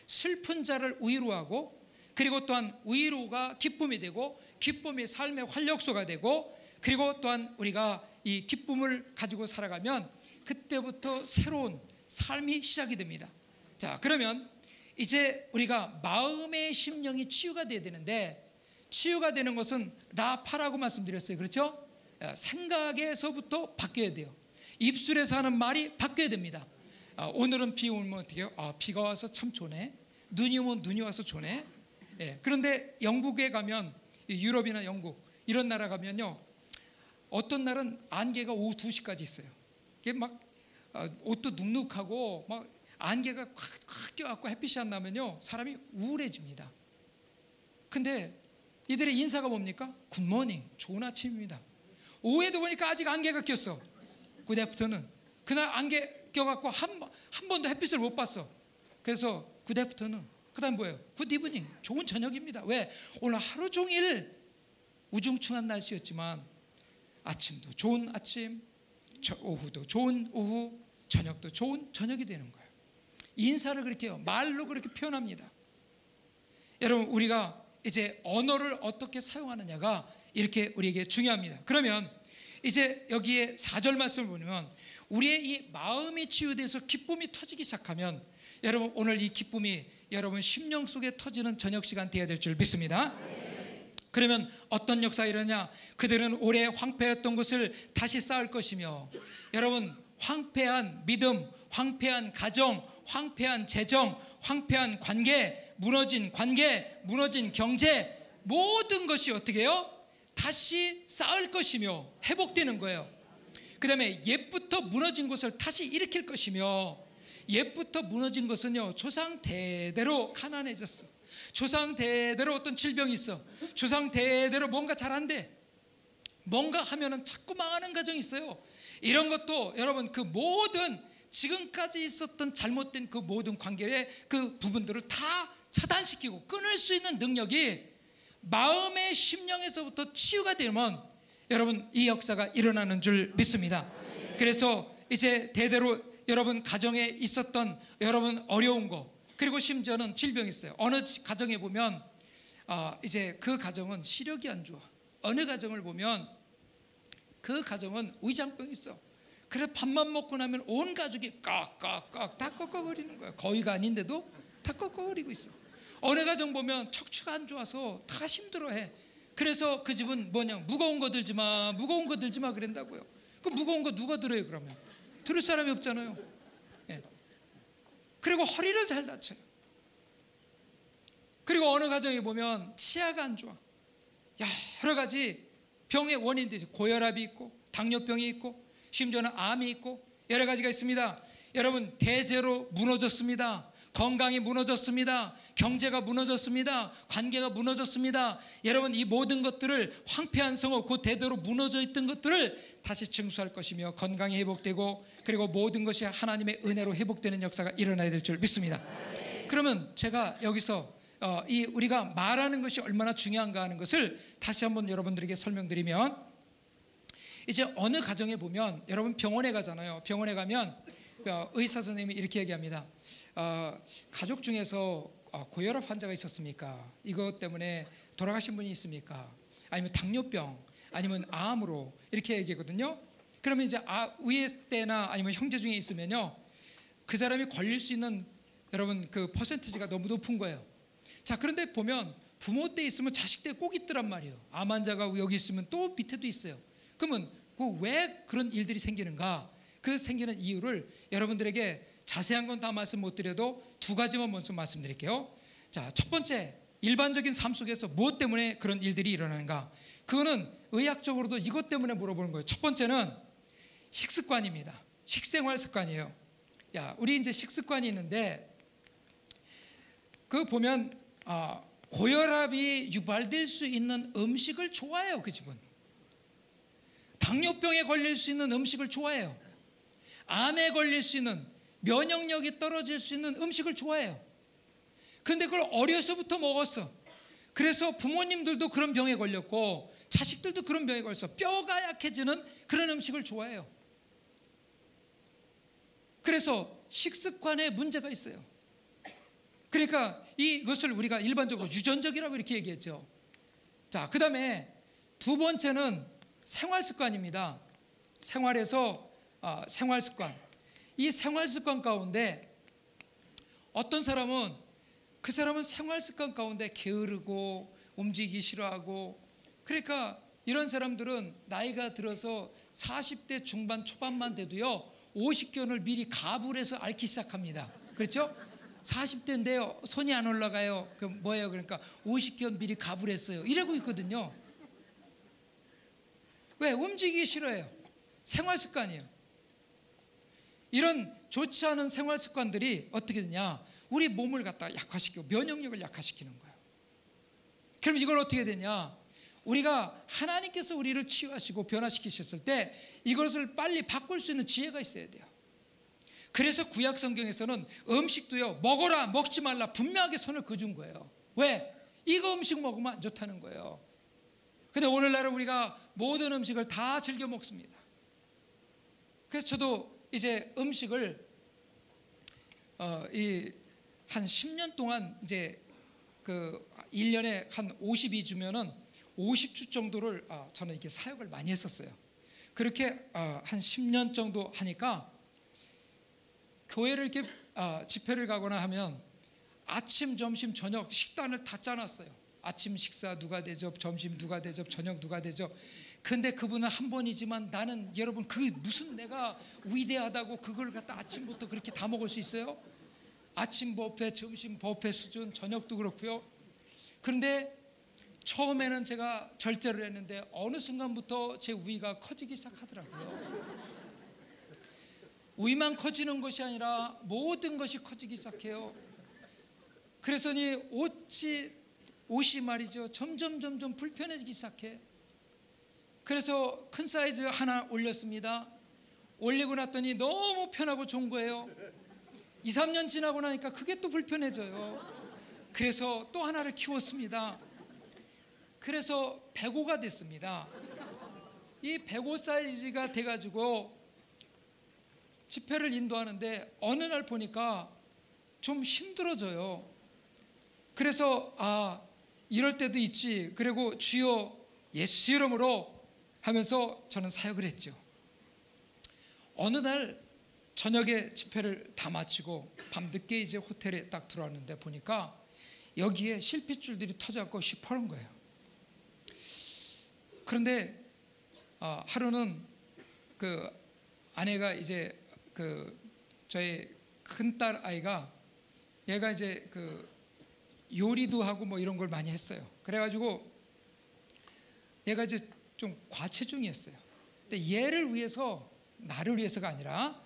슬픈 자를 위로하고, 그리고 또한 위로가 기쁨이 되고, 기쁨이 삶의 활력소가 되고, 그리고 또한 우리가 이 기쁨을 가지고 살아가면 그때부터 새로운 삶이 시작이 됩니다. 자, 그러면 이제 우리가 마음의 심령이 치유가 돼야 되는데, 치유가 되는 것은 라파라고 말씀드렸어요. 그렇죠? 생각에서부터 바뀌어야 돼요. 입술에서 하는 말이 바뀌어야 됩니다. 오늘은 비 오면 어떻게 해요? 비가 와서 참 좋네. 눈이 오면 눈이 와서 좋네. 예, 그런데 영국에 가면, 유럽이나 영국 이런 나라 가면요, 어떤 날은 안개가 오후 2시까지 있어요. 이게 막 옷도 눅눅하고 막 안개가 콱 껴갖고 햇빛이 안 나면요, 사람이 우울해집니다. 근데 이들의 인사가 뭡니까? 굿모닝, 좋은 아침입니다. 오후에도 보니까 아직 안개가 꼈어. 굿애프터는. 그날 안개 껴갖고 한 번도 햇빛을 못 봤어. 그래서 굿애프터는. 그 다음 뭐예요? 굿이브닝, 좋은 저녁입니다. 왜? 오늘 하루 종일 우중충한 날씨였지만 아침도 좋은 아침, 오후도 좋은 오후, 저녁도 좋은 저녁이 되는 거예요. 인사를 그렇게 해요. 말로 그렇게 표현합니다. 여러분, 우리가 이제 언어를 어떻게 사용하느냐가 이렇게 우리에게 중요합니다. 그러면 이제 여기에 4절 말씀을 보면, 우리의 이 마음이 치유돼서 기쁨이 터지기 시작하면, 여러분 오늘 이 기쁨이 여러분 심령 속에 터지는 저녁 시간 되어야 될 줄 믿습니다. 그러면 어떤 역사가 일어나냐? 그들은 오래 황폐했던 것을 다시 쌓을 것이며, 여러분 황폐한 믿음, 황폐한 가정, 황폐한 재정, 황폐한 관계, 무너진 경제, 모든 것이 어떻게 해요? 다시 쌓을 것이며 회복되는 거예요. 그 다음에 옛부터 무너진 것을 다시 일으킬 것이며, 옛부터 무너진 것은요, 조상 대대로 가난해졌어. 조상 대대로 어떤 질병이 있어. 조상 대대로 뭔가 잘 안 돼. 뭔가 하면은 자꾸 망하는 가정이 있어요. 이런 것도 여러분, 그 모든 지금까지 있었던 잘못된 그 모든 관계의 그 부분들을 다 차단시키고 끊을 수 있는 능력이 마음의 심령에서부터 치유가 되면, 여러분 이 역사가 일어나는 줄 믿습니다. 그래서 이제 대대로 여러분 가정에 있었던 여러분 어려운 거, 그리고 심지어는 질병이 있어요. 어느 가정에 보면 이제 그 가정은 시력이 안 좋아. 어느 가정을 보면 그 가정은 위장병이 있어. 그래 밥만 먹고 나면 온 가족이 깍깍깍 다 꺽꺽거리는 거야. 거의가 아닌데도 다 꺽꺽거리고 있어. 어느 가정 보면 척추가 안 좋아서 다 힘들어해. 그래서 그 집은 뭐냐, 무거운 거 들지 마 그런다고요. 그 무거운 거 누가 들어요? 그러면 들을 사람이 없잖아요. 예. 그리고 허리를 잘 다쳐요. 그리고 어느 가정에 보면 치아가 안 좋아. 여러 가지 병의 원인들이, 고혈압이 있고 당뇨병이 있고 심지어는 암이 있고 여러 가지가 있습니다. 여러분 대제로 무너졌습니다. 건강이 무너졌습니다. 경제가 무너졌습니다. 관계가 무너졌습니다. 여러분 이 모든 것들을, 황폐한 성읍, 그 대대로 무너져 있던 것들을 다시 증수할 것이며, 건강이 회복되고, 그리고 모든 것이 하나님의 은혜로 회복되는 역사가 일어나야 될 줄 믿습니다. 그러면 제가 여기서 이 우리가 말하는 것이 얼마나 중요한가 하는 것을 다시 한번 여러분들에게 설명드리면, 이제 어느 가정에 보면, 여러분 병원에 가잖아요. 병원에 가면 의사 선생님이 이렇게 얘기합니다. 가족 중에서 고혈압 환자가 있었습니까? 이것 때문에 돌아가신 분이 있습니까? 아니면 당뇨병, 아니면 암으로, 이렇게 얘기하거든요. 그러면 이제 위에 때나 아니면 형제 중에 있으면요, 그 사람이 걸릴 수 있는 여러분 그 퍼센티지가 너무 높은 거예요. 자, 그런데 보면 부모 때 있으면 자식 때 꼭 있더란 말이에요. 암 환자가 여기 있으면 또 밑에도 있어요. 그러면 왜 그런 일들이 생기는가? 그 생기는 이유를 여러분들에게 자세한 건 다 말씀 못 드려도 두 가지만 먼저 말씀드릴게요. 자, 첫 번째, 일반적인 삶 속에서 무엇 때문에 그런 일들이 일어나는가? 그거는 의학적으로도 이것 때문에 물어보는 거예요. 첫 번째는 식습관입니다. 식생활 습관이에요. 우리 이제 식습관이 있는데, 그 보면 고혈압이 유발될 수 있는 음식을 좋아해요. 그 집은 당뇨병에 걸릴 수 있는 음식을 좋아해요. 암에 걸릴 수 있는, 면역력이 떨어질 수 있는 음식을 좋아해요. 그런데 그걸 어려서부터 먹었어. 그래서 부모님들도 그런 병에 걸렸고 자식들도 그런 병에 걸렸어. 뼈가 약해지는 그런 음식을 좋아해요. 그래서 식습관에 문제가 있어요. 그러니까 이것을 우리가 일반적으로 유전적이라고 이렇게 얘기했죠. 자, 그 다음에 두 번째는 생활 습관입니다. 생활에서 생활 습관. 이 생활 습관 가운데 어떤 사람은, 그 사람은 생활 습관 가운데 게으르고 움직이기 싫어하고, 그러니까 이런 사람들은 나이가 들어서 40대 중반 초반만 돼도요, 50견을 미리 가불 해서 앓기 시작합니다. 그렇죠? 40대인데요. 손이 안 올라가요. 그 뭐예요? 그러니까 50견 미리 가불 했어요. 이러고 있거든요. 왜? 움직이기 싫어해요. 생활 습관이에요. 이런 좋지 않은 생활 습관들이 어떻게 되냐? 우리 몸을 갖다 약화시키고 면역력을 약화시키는 거예요. 그럼 이걸 어떻게 되냐? 우리가 하나님께서 우리를 치유하시고 변화시키셨을 때 이것을 빨리 바꿀 수 있는 지혜가 있어야 돼요. 그래서 구약 성경에서는 음식도요, 먹어라 먹지 말라 분명하게 선을 그어준 거예요. 왜? 이거 음식 먹으면 안 좋다는 거예요. 근데 오늘날은 우리가 모든 음식을 다 즐겨 먹습니다. 그래서 저도 이제 음식을 한 10년 동안 이제 그 1년에 한 52주면은 50주 정도를 저는 이렇게 사역을 많이 했었어요. 그렇게 한 10년 정도 하니까 교회를 이렇게 집회를 가거나 하면 아침, 점심, 저녁 식단을 다 짜놨어요. 아침 식사 누가 대접, 점심 누가 대접, 저녁 누가 대접. 근데 그분은 한 번이지만 나는 여러분 그게 무슨 내가 위대하다고 그걸 갖다 아침부터 그렇게 다 먹을 수 있어요? 아침 뷔페, 점심 뷔페 수준, 저녁도 그렇고요. 그런데 처음에는 제가 절제를 했는데 어느 순간부터 제 위가 커지기 시작하더라고요. 위만 커지는 것이 아니라 모든 것이 커지기 시작해요. 그래서니 옷이 말이죠, 점점 불편해지기 시작해. 그래서 큰 사이즈 하나 올렸습니다. 올리고 났더니 너무 편하고 좋은 거예요. 2, 3년 지나고 나니까 그게 또 불편해져요. 그래서 또 하나를 키웠습니다. 그래서 105가 됐습니다. 이 105 사이즈가 돼가지고 집회를 인도하는데 어느 날 보니까 좀 힘들어져요. 그래서 이럴 때도 있지. 그리고 주여 예수 이름으로 하면서 저는 사역을 했죠. 어느 날 저녁에 집회를 다 마치고 밤늦게 이제 호텔에 딱 들어왔는데 보니까 여기에 실핏줄들이 터져갖고 시퍼런 거예요. 그런데 하루는 그 아내가 이제 그 저희 큰딸 아이가 얘가 이제 그 요리도 하고 뭐 이런 걸 많이 했어요. 그래가지고 얘가 이제 좀 과체중이었어요. 근데 얘를 위해서, 나를 위해서가 아니라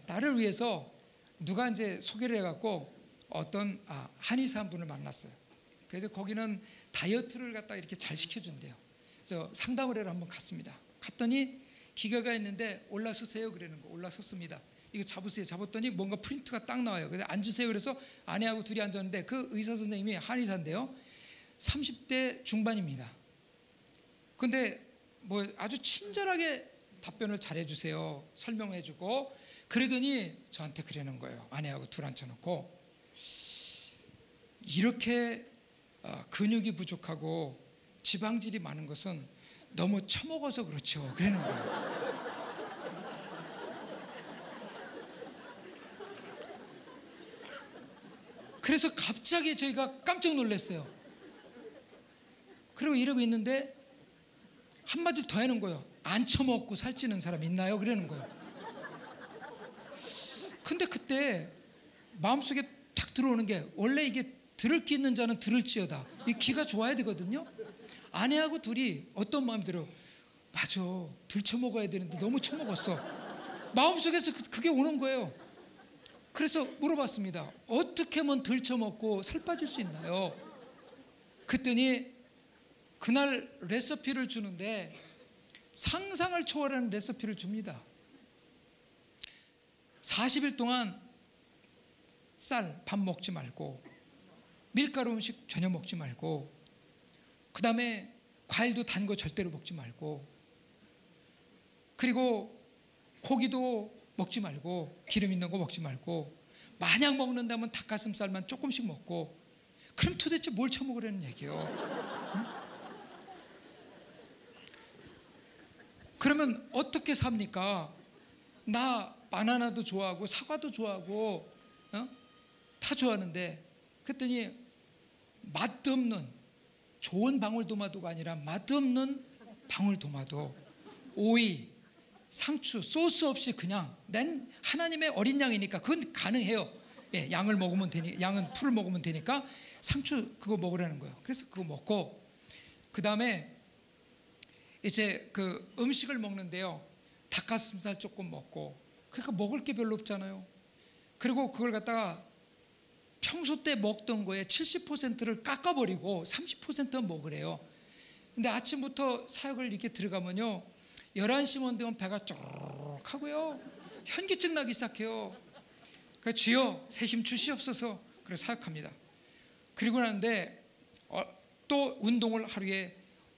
딸을 위해서 누가 이제 소개를 해갖고 어떤 한의사 한 분을 만났어요. 그래서 거기는 다이어트를 갖다 이렇게 잘 시켜준대요. 그래서 상담을 하러 한번 갔습니다. 갔더니 기계가 있는데 올라서세요 그러는 거. 올라섰습니다. 이거 잡으세요. 잡았더니 뭔가 프린트가 딱 나와요. 그래서 앉으세요. 그래서 아내하고 둘이 앉았는데 그 의사 선생님이 한의사인데요, 30대 중반입니다. 근데 뭐 아주 친절하게 답변을 잘해주세요. 설명해주고 그러더니 저한테 그러는 거예요. 아내하고 둘 앉혀놓고 이렇게 근육이 부족하고 지방질이 많은 것은 너무 처먹어서 그렇죠. 그러는 거예요. 그래서 갑자기 저희가 깜짝 놀랐어요. 그리고 이러고 있는데 한마디 더 하는 거예요. 안 처먹고 살찌는 사람 있나요? 그러는 거예요. 근데 그때 마음속에 탁 들어오는 게, 원래 이게 들을 기 있는 자는 들을지어다. 이 귀가 좋아야 되거든요. 아내하고 둘이 어떤 마음이 들어요? 맞아, 덜 처먹어야 되는데 너무 처먹었어. 마음속에서 그게 오는 거예요. 그래서 물어봤습니다. 어떻게 하면 덜 처먹고 살 빠질 수 있나요? 그랬더니 그날 레시피를 주는데 상상을 초월하는 레시피를 줍니다. 40일 동안 쌀, 밥 먹지 말고 밀가루 음식 전혀 먹지 말고, 그 다음에 과일도 단 거 절대로 먹지 말고, 그리고 고기도 먹지 말고 기름 있는 거 먹지 말고, 만약 먹는다면 닭가슴살만 조금씩 먹고. 그럼 도대체 뭘 처먹으라는 얘기예요? 응? 그러면 어떻게 삽니까? 나 바나나도 좋아하고 사과도 좋아하고 다 좋아하는데, 그랬더니 맛없는, 좋은 방울토마토가 아니라 맛없는 방울토마토, 오이, 상추 소스 없이 그냥 난 하나님의 어린 양이니까 그건 가능해요. 예, 양을 먹으면 되니, 양은 풀을 먹으면 되니까 상추 그거 먹으라는 거예요. 그래서 그거 먹고 그 다음에 이제 그 음식을 먹는데요, 닭가슴살 조금 먹고, 그러니까 먹을 게 별로 없잖아요. 그리고 그걸 갖다가 평소 때 먹던 거에 70%를 깎아버리고 30%만 먹으래요. 근데 아침부터 사역을 이렇게 들어가면요, 11시만 되면 배가 쭉 하고요, 현기증 나기 시작해요. 그래서 주여 세심 주시옵소서, 그래서 사역합니다. 그리고 나는데 또 운동을 하루에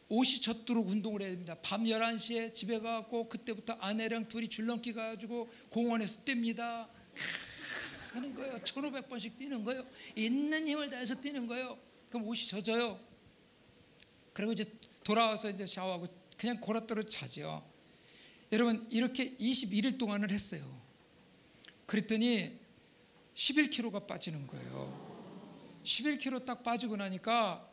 옷이 젖도록 운동을 해야 됩니다. 밤 11시에 집에 가고 그때부터 아내랑 둘이 줄넘기 가지고 공원에서 뜁니다. 하는 거예요. 1500번씩 뛰는 거예요. 있는 힘을 다해서 뛰는 거예요. 그럼 옷이 젖어요. 그리고 이제 돌아와서 이제 샤워하고 그냥 골아떨어 자죠. 여러분 이렇게 21일 동안을 했어요. 그랬더니 11kg가 빠지는 거예요. 11kg 딱 빠지고 나니까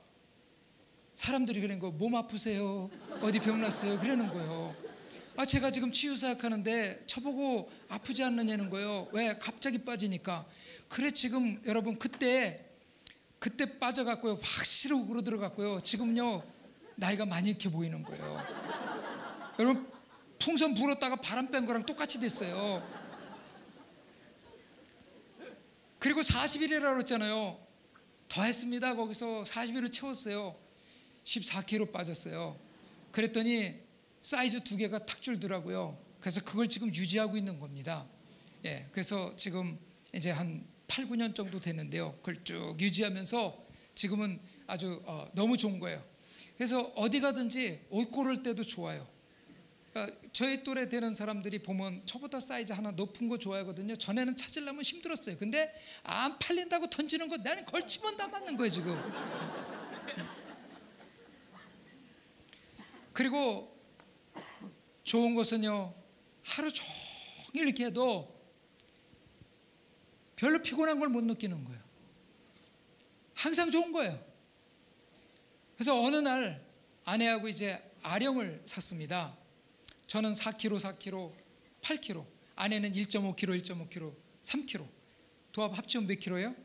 사람들이 그러는 거예요. 몸 아프세요? 어디 병 났어요? 그러는 거예요. 아, 제가 지금 치유사역 하는데 저보고 아프지 않느냐는 거예요. 왜? 갑자기 빠지니까. 그래 지금 여러분 그때 빠져갖고요, 확실히 우그러 들어갔고요, 지금요 나이가 많이 이렇게 보이는 거예요. 여러분 풍선 불었다가 바람 뺀 거랑 똑같이 됐어요. 그리고 40일이라고 그랬잖아요. 더 했습니다. 거기서 40일을 채웠어요. 14kg 빠졌어요. 그랬더니 사이즈 2개가 탁 줄더라고요. 그래서 그걸 지금 유지하고 있는 겁니다. 예, 그래서 지금 이제 한 8, 9년 정도 됐는데요, 그걸 쭉 유지하면서 지금은 아주 너무 좋은 거예요. 그래서 어디 가든지 옷 고를 때도 좋아요. 그러니까 저희 또래 되는 사람들이 보면 저보다 사이즈 하나 높은 거 좋아하거든요. 전에는 찾으려면 힘들었어요. 근데 안 팔린다고 던지는 거 나는 걸치면 다 맞는 거예요 지금. 그리고 좋은 것은요, 하루 종일 이렇게 해도 별로 피곤한 걸 못 느끼는 거예요. 항상 좋은 거예요. 그래서 어느 날 아내하고 이제 아령을 샀습니다. 저는 4kg, 8kg, 아내는 1.5kg, 1.5kg, 3kg. 도합 합치면 몇 킬로예요?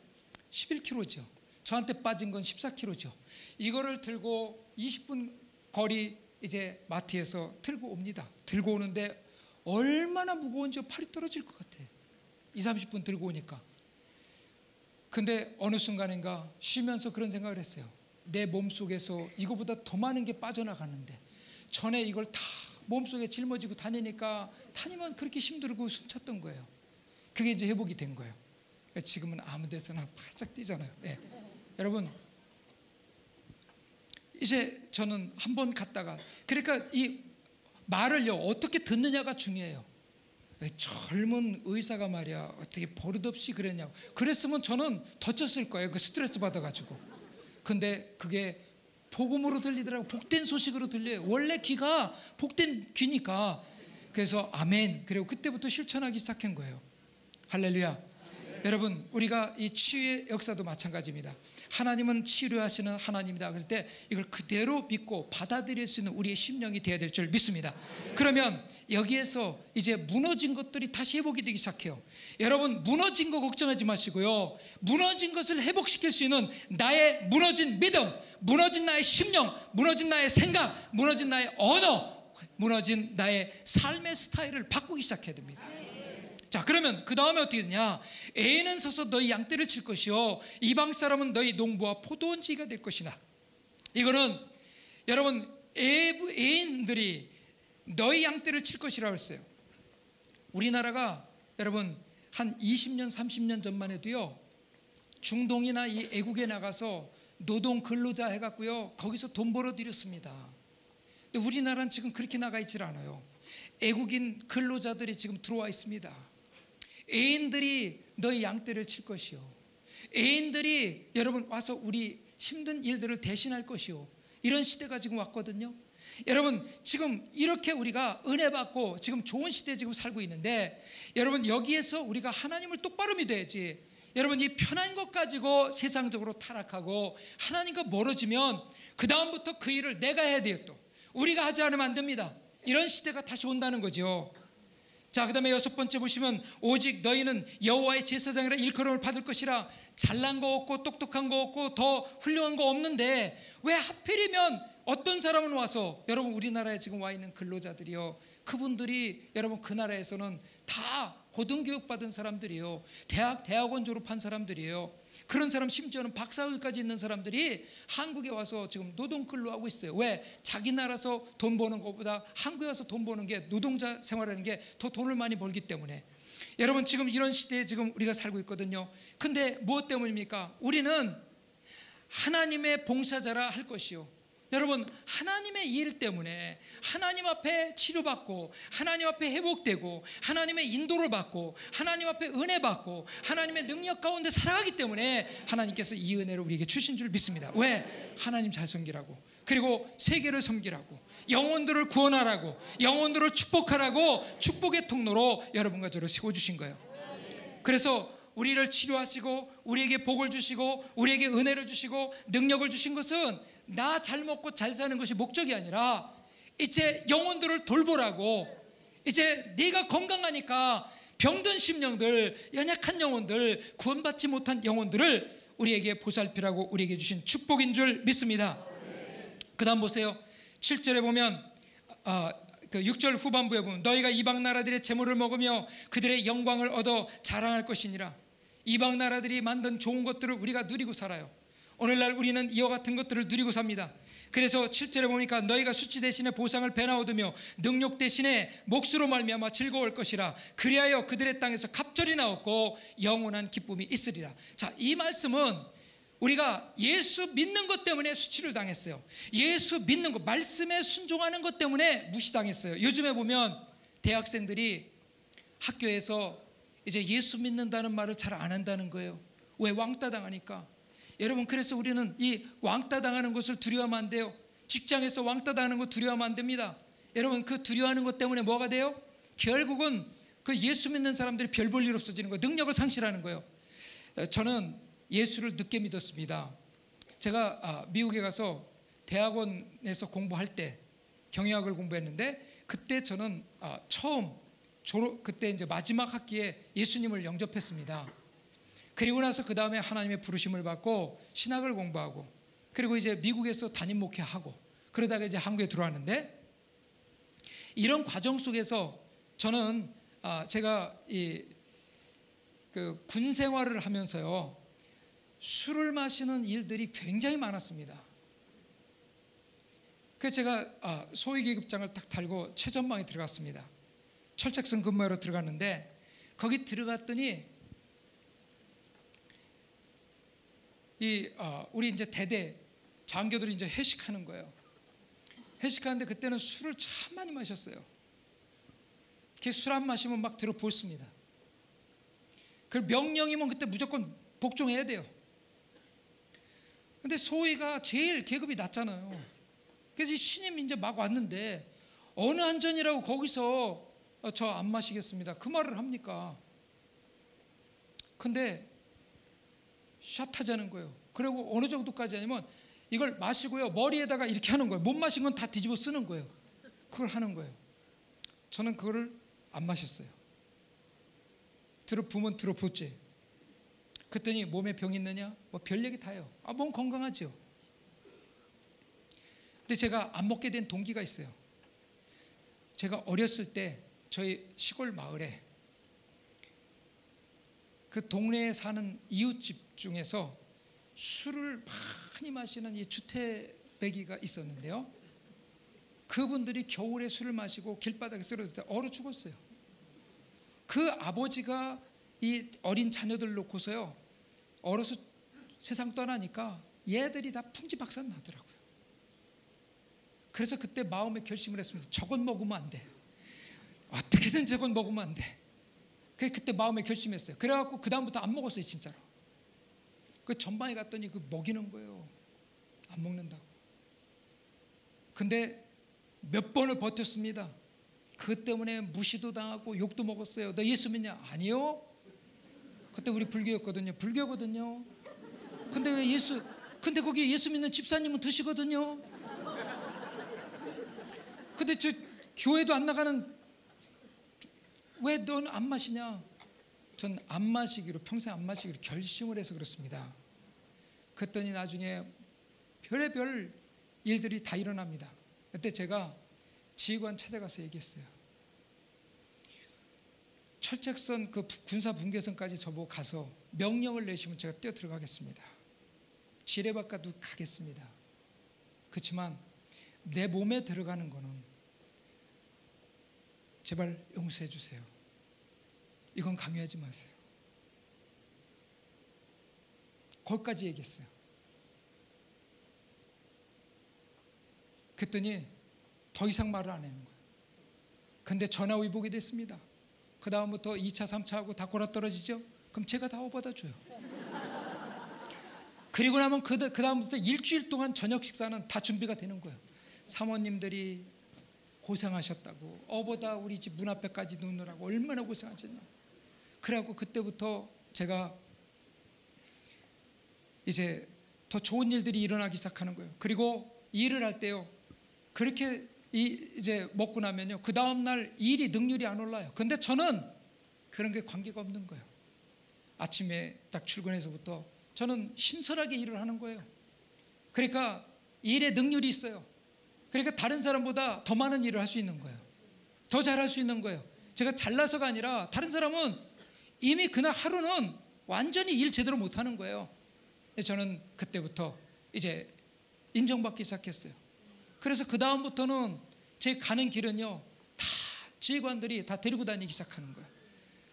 11kg죠. 저한테 빠진 건 14kg죠. 이거를 들고 20분 거리 이제 마트에서 들고 옵니다. 들고 오는데 얼마나 무거운지 팔이 떨어질 것 같아. 20-30분 들고 오니까. 근데 어느 순간인가 쉬면서 그런 생각을 했어요. 내 몸속에서 이거보다 더 많은 게 빠져나가는데 전에 이걸 다 몸속에 짊어지고 다니니까 다니면 그렇게 힘들고 숨찼던 거예요. 그게 이제 회복이 된 거예요. 지금은 아무 데서나 바짝 뛰잖아요. 네. 여러분 이제 저는 한번 갔다가, 그러니까 이 말을요 어떻게 듣느냐가 중요해요. 젊은 의사가 말이야 어떻게 버릇없이 그랬냐고. 그랬으면 저는 덧쳤을 거예요. 그 스트레스 받아가지고. 근데 그게 복음으로 들리더라고. 복된 소식으로 들려요. 원래 귀가 복된 귀니까. 그래서 아멘. 그리고 그때부터 실천하기 시작한 거예요. 할렐루야. 여러분 우리가 이 치유의 역사도 마찬가지입니다. 하나님은 치료하시는 하나님이다. 그럴 때 이걸 그대로 믿고 받아들일 수 있는 우리의 심령이 되어야 될 줄 믿습니다. 그러면 여기에서 이제 무너진 것들이 다시 회복이 되기 시작해요. 여러분 무너진 거 걱정하지 마시고요, 무너진 것을 회복시킬 수 있는 나의 무너진 믿음, 무너진 나의 심령, 무너진 나의 생각, 무너진 나의 언어, 무너진 나의 삶의 스타일을 바꾸기 시작해야 됩니다. 자, 그러면 그 다음에 어떻게 되냐? 애는 서서 너희 양떼를 칠 것이요 이방 사람은 너희 농부와 포도원지기가 될 것이다. 이거는 여러분 애인들이 너희 양떼를 칠 것이라고 했어요. 우리나라가 여러분 한 20년 30년 전만 해도요, 중동이나 이 애국에 나가서 노동 근로자 해갖고요 거기서 돈 벌어들였습니다. 근데 우리나라는 지금 그렇게 나가 있질 않아요. 애국인 근로자들이 지금 들어와 있습니다. 애인들이 너희 양떼를 칠 것이요, 애인들이 여러분 와서 우리 힘든 일들을 대신할 것이요, 이런 시대가 지금 왔거든요. 여러분 지금 이렇게 우리가 은혜 받고 지금 좋은 시대에 지금 살고 있는데, 여러분 여기에서 우리가 하나님을 똑바로 믿어야지. 여러분 이 편한 것 가지고 세상적으로 타락하고 하나님과 멀어지면 그 다음부터 그 일을 내가 해야 돼요. 또 우리가 하지 않으면 안 됩니다. 이런 시대가 다시 온다는 거죠. 자, 그 다음에 6번째 보시면 오직 너희는 여호와의 제사장이라 일컬음을 받을 것이라. 잘난 거 없고 똑똑한 거 없고 더 훌륭한 거 없는데 왜 하필이면 어떤 사람은 와서, 여러분 우리나라에 지금 와 있는 근로자들이요, 그분들이 여러분 그 나라에서는 다 고등교육 받은 사람들이에요. 대학원 졸업한 사람들이에요. 그런 사람, 심지어는 박사학위까지 있는 사람들이 한국에 와서 지금 노동근로 하고 있어요. 왜? 자기 나라에서 돈 버는 것보다 한국에 와서 돈 버는 게, 노동자 생활하는 게 더 돈을 많이 벌기 때문에. 여러분 지금 이런 시대에 지금 우리가 살고 있거든요. 근데 무엇 때문입니까? 우리는 하나님의 봉사자라 할 것이요, 여러분 하나님의 일 때문에 하나님 앞에 치료받고 하나님 앞에 회복되고 하나님의 인도를 받고 하나님 앞에 은혜 받고 하나님의 능력 가운데 살아가기 때문에 하나님께서 이 은혜를 우리에게 주신 줄 믿습니다. 왜? 하나님 잘 섬기라고, 그리고 세계를 섬기라고, 영혼들을 구원하라고, 영혼들을 축복하라고, 축복의 통로로 여러분과 저를 세워주신 거예요. 그래서 우리를 치료하시고 우리에게 복을 주시고 우리에게 은혜를 주시고 능력을 주신 것은 나 잘 먹고 잘 사는 것이 목적이 아니라 이제 영혼들을 돌보라고, 이제 네가 건강하니까 병든 심령들, 연약한 영혼들, 구원받지 못한 영혼들을 우리에게 보살피라고 우리에게 주신 축복인 줄 믿습니다. 그 다음 보세요. 7절에 보면 그 6절 후반부에 보면 너희가 이방 나라들의 재물을 먹으며 그들의 영광을 얻어 자랑할 것이니라. 이방 나라들이 만든 좋은 것들을 우리가 누리고 살아요. 오늘날 우리는 이와 같은 것들을 누리고 삽니다. 그래서 7절에 보니까 너희가 수치 대신에 보상을 배나 얻으며 능력 대신에 몫으로 말미암아 즐거울 것이라. 그리하여 그들의 땅에서 갑절이나 얻고 영원한 기쁨이 있으리라. 자, 이 말씀은 우리가 예수 믿는 것 때문에 수치를 당했어요. 예수 믿는 것, 말씀에 순종하는 것 때문에 무시당했어요. 요즘에 보면 대학생들이 학교에서 이제 예수 믿는다는 말을 잘 안 한다는 거예요. 왜? 왕따 당하니까. 여러분, 그래서 우리는 이 왕따 당하는 것을 두려워하면 안 돼요. 직장에서 왕따 당하는 거 두려워하면 안 됩니다. 여러분, 그 두려워하는 것 때문에 뭐가 돼요? 결국은 그 예수 믿는 사람들이 별 볼 일 없어지는 거예요. 능력을 상실하는 거예요. 저는 예수를 늦게 믿었습니다. 제가 미국에 가서 대학원에서 공부할 때 경영학을 공부했는데, 그때 저는 처음 그때 이제 마지막 학기에 예수님을 영접했습니다. 그리고 나서 그 다음에 하나님의 부르심을 받고 신학을 공부하고, 그리고 이제 미국에서 담임 목회하고, 그러다가 이제 한국에 들어왔는데, 이런 과정 속에서 저는 제가 그 군 생활을 하면서요, 술을 마시는 일들이 굉장히 많았습니다. 그래서 제가 소위계급장을 딱 달고 최전방에 들어갔습니다. 철책선 근무하러 들어갔는데, 거기 들어갔더니 우리 이제 대대 장교들이 이제 회식하는 거예요. 회식하는데 그때는 술을 참 많이 마셨어요. 술 안 마시면 막 들어 부었습니다. 그 명령이면 그때 무조건 복종해야 돼요. 근데 소위가 제일 계급이 낮잖아요. 그래서 신임이 이제 막 왔는데, 어느 한전이라고 거기서 저 안 마시겠습니다, 그 말을 합니까? 근데 샷 하자는 거예요. 그리고 어느 정도까지 아니면 이걸 마시고요, 머리에다가 이렇게 하는 거예요. 못 마신 건 다 뒤집어 쓰는 거예요. 그걸 하는 거예요. 저는 그거를 안 마셨어요. 들어부으면 들어붓지. 그랬더니 몸에 병 있느냐? 뭐 별 얘기 다 해요. 몸 건강하죠. 근데 제가 안 먹게 된 동기가 있어요. 제가 어렸을 때 저희 시골 마을에 그 동네에 사는 이웃집 중에서 술을 많이 마시는 이 주태배기가 있었는데요, 그분들이 겨울에 술을 마시고 길바닥에 쓰러질 때 얼어 죽었어요. 그 아버지가 이 어린 자녀들 놓고서요, 얼어서 세상 떠나니까 얘들이 다 풍지박산 나더라고요. 그래서 그때 마음에 결심을 했습니다. 저건 먹으면 안 돼. 어떻게든 저건 먹으면 안 돼. 그때 마음에 결심했어요. 그래갖고 그 다음부터 안 먹었어요, 진짜로. 그 전방에 갔더니 그 먹이는 거예요. 안 먹는다고. 근데 몇 번을 버텼습니다. 그것 때문에 무시도 당하고 욕도 먹었어요. 너 예수 믿냐? 아니요. 그때 우리 불교였거든요. 불교거든요. 근데 왜 근데 거기 예수 믿는 집사님은 드시거든요. 근데 저 교회도 안 나가는 왜 넌 안 마시냐? 전 안 마시기로, 평생 안 마시기로 결심을 해서 그렇습니다. 그랬더니 나중에 별의별 일들이 다 일어납니다. 그때 제가 지휘관 찾아가서 얘기했어요. 철책선 그 군사 분계선까지 저보고 가서 명령을 내시면 제가 뛰어 들어가겠습니다. 지뢰바깥도 가겠습니다. 그렇지만 내 몸에 들어가는 거는 제발 용서해 주세요. 이건 강요하지 마세요. 거기까지 얘기했어요. 그랬더니 더 이상 말을 안 하는 거예요. 근데 전화위복이 됐습니다. 그 다음부터 2차, 3차 하고 다 골아떨어지죠? 그럼 제가 다 업어다 줘요. 그리고 나면 그 다음부터 일주일 동안 저녁 식사는 다 준비가 되는 거예요. 사모님들이 고생하셨다고, 업어다 우리 집 문 앞에까지 놓느라고 얼마나 고생하셨냐. 그래갖고 그때부터 제가 이제 더 좋은 일들이 일어나기 시작하는 거예요. 그리고 일을 할 때요, 그렇게 이제 먹고 나면요, 그 다음날 일이 능률이 안 올라요. 근데 저는 그런 게 관계가 없는 거예요. 아침에 딱 출근해서부터 저는 신선하게 일을 하는 거예요. 그러니까 일에 능률이 있어요. 그러니까 다른 사람보다 더 많은 일을 할 수 있는 거예요. 더 잘할 수 있는 거예요. 제가 잘나서가 아니라 다른 사람은 이미 그날 하루는 완전히 일 제대로 못하는 거예요. 저는 그때부터 이제 인정받기 시작했어요. 그래서 그 다음부터는 제 가는 길은요, 다 지휘관들이 다 데리고 다니기 시작하는 거예요.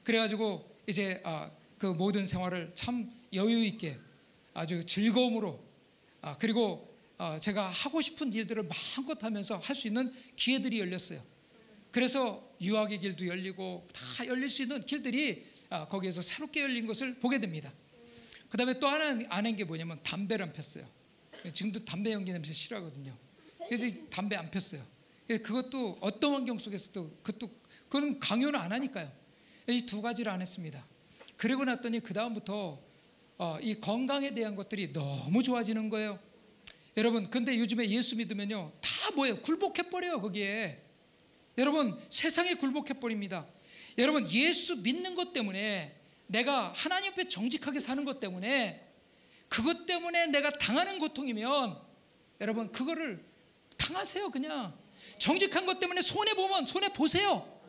그래가지고 이제 그 모든 생활을 참 여유 있게 아주 즐거움으로, 그리고 제가 하고 싶은 일들을 마음껏 하면서 할 수 있는 기회들이 열렸어요. 그래서 유학의 길도 열리고 다 열릴 수 있는 길들이 거기에서 새롭게 열린 것을 보게 됩니다. 그 다음에 또 하나 안 한 게 뭐냐면 담배를 안 폈어요. 지금도 담배 연기 냄새 싫어하거든요. 그래서 담배 안 폈어요. 그것도 어떤 환경 속에서도 그건 강요는 안 하니까요. 이 두 가지를 안 했습니다. 그리고 났더니 그 다음부터 이 건강에 대한 것들이 너무 좋아지는 거예요. 여러분, 근데 요즘에 예수 믿으면요, 다 뭐예요? 굴복해버려요. 거기에 여러분, 세상에 굴복해버립니다. 여러분, 예수 믿는 것 때문에, 내가 하나님 앞에 정직하게 사는 것 때문에, 그것 때문에 내가 당하는 고통이면 여러분, 그거를 당하세요. 그냥 정직한 것 때문에 손해보면 손해보세요.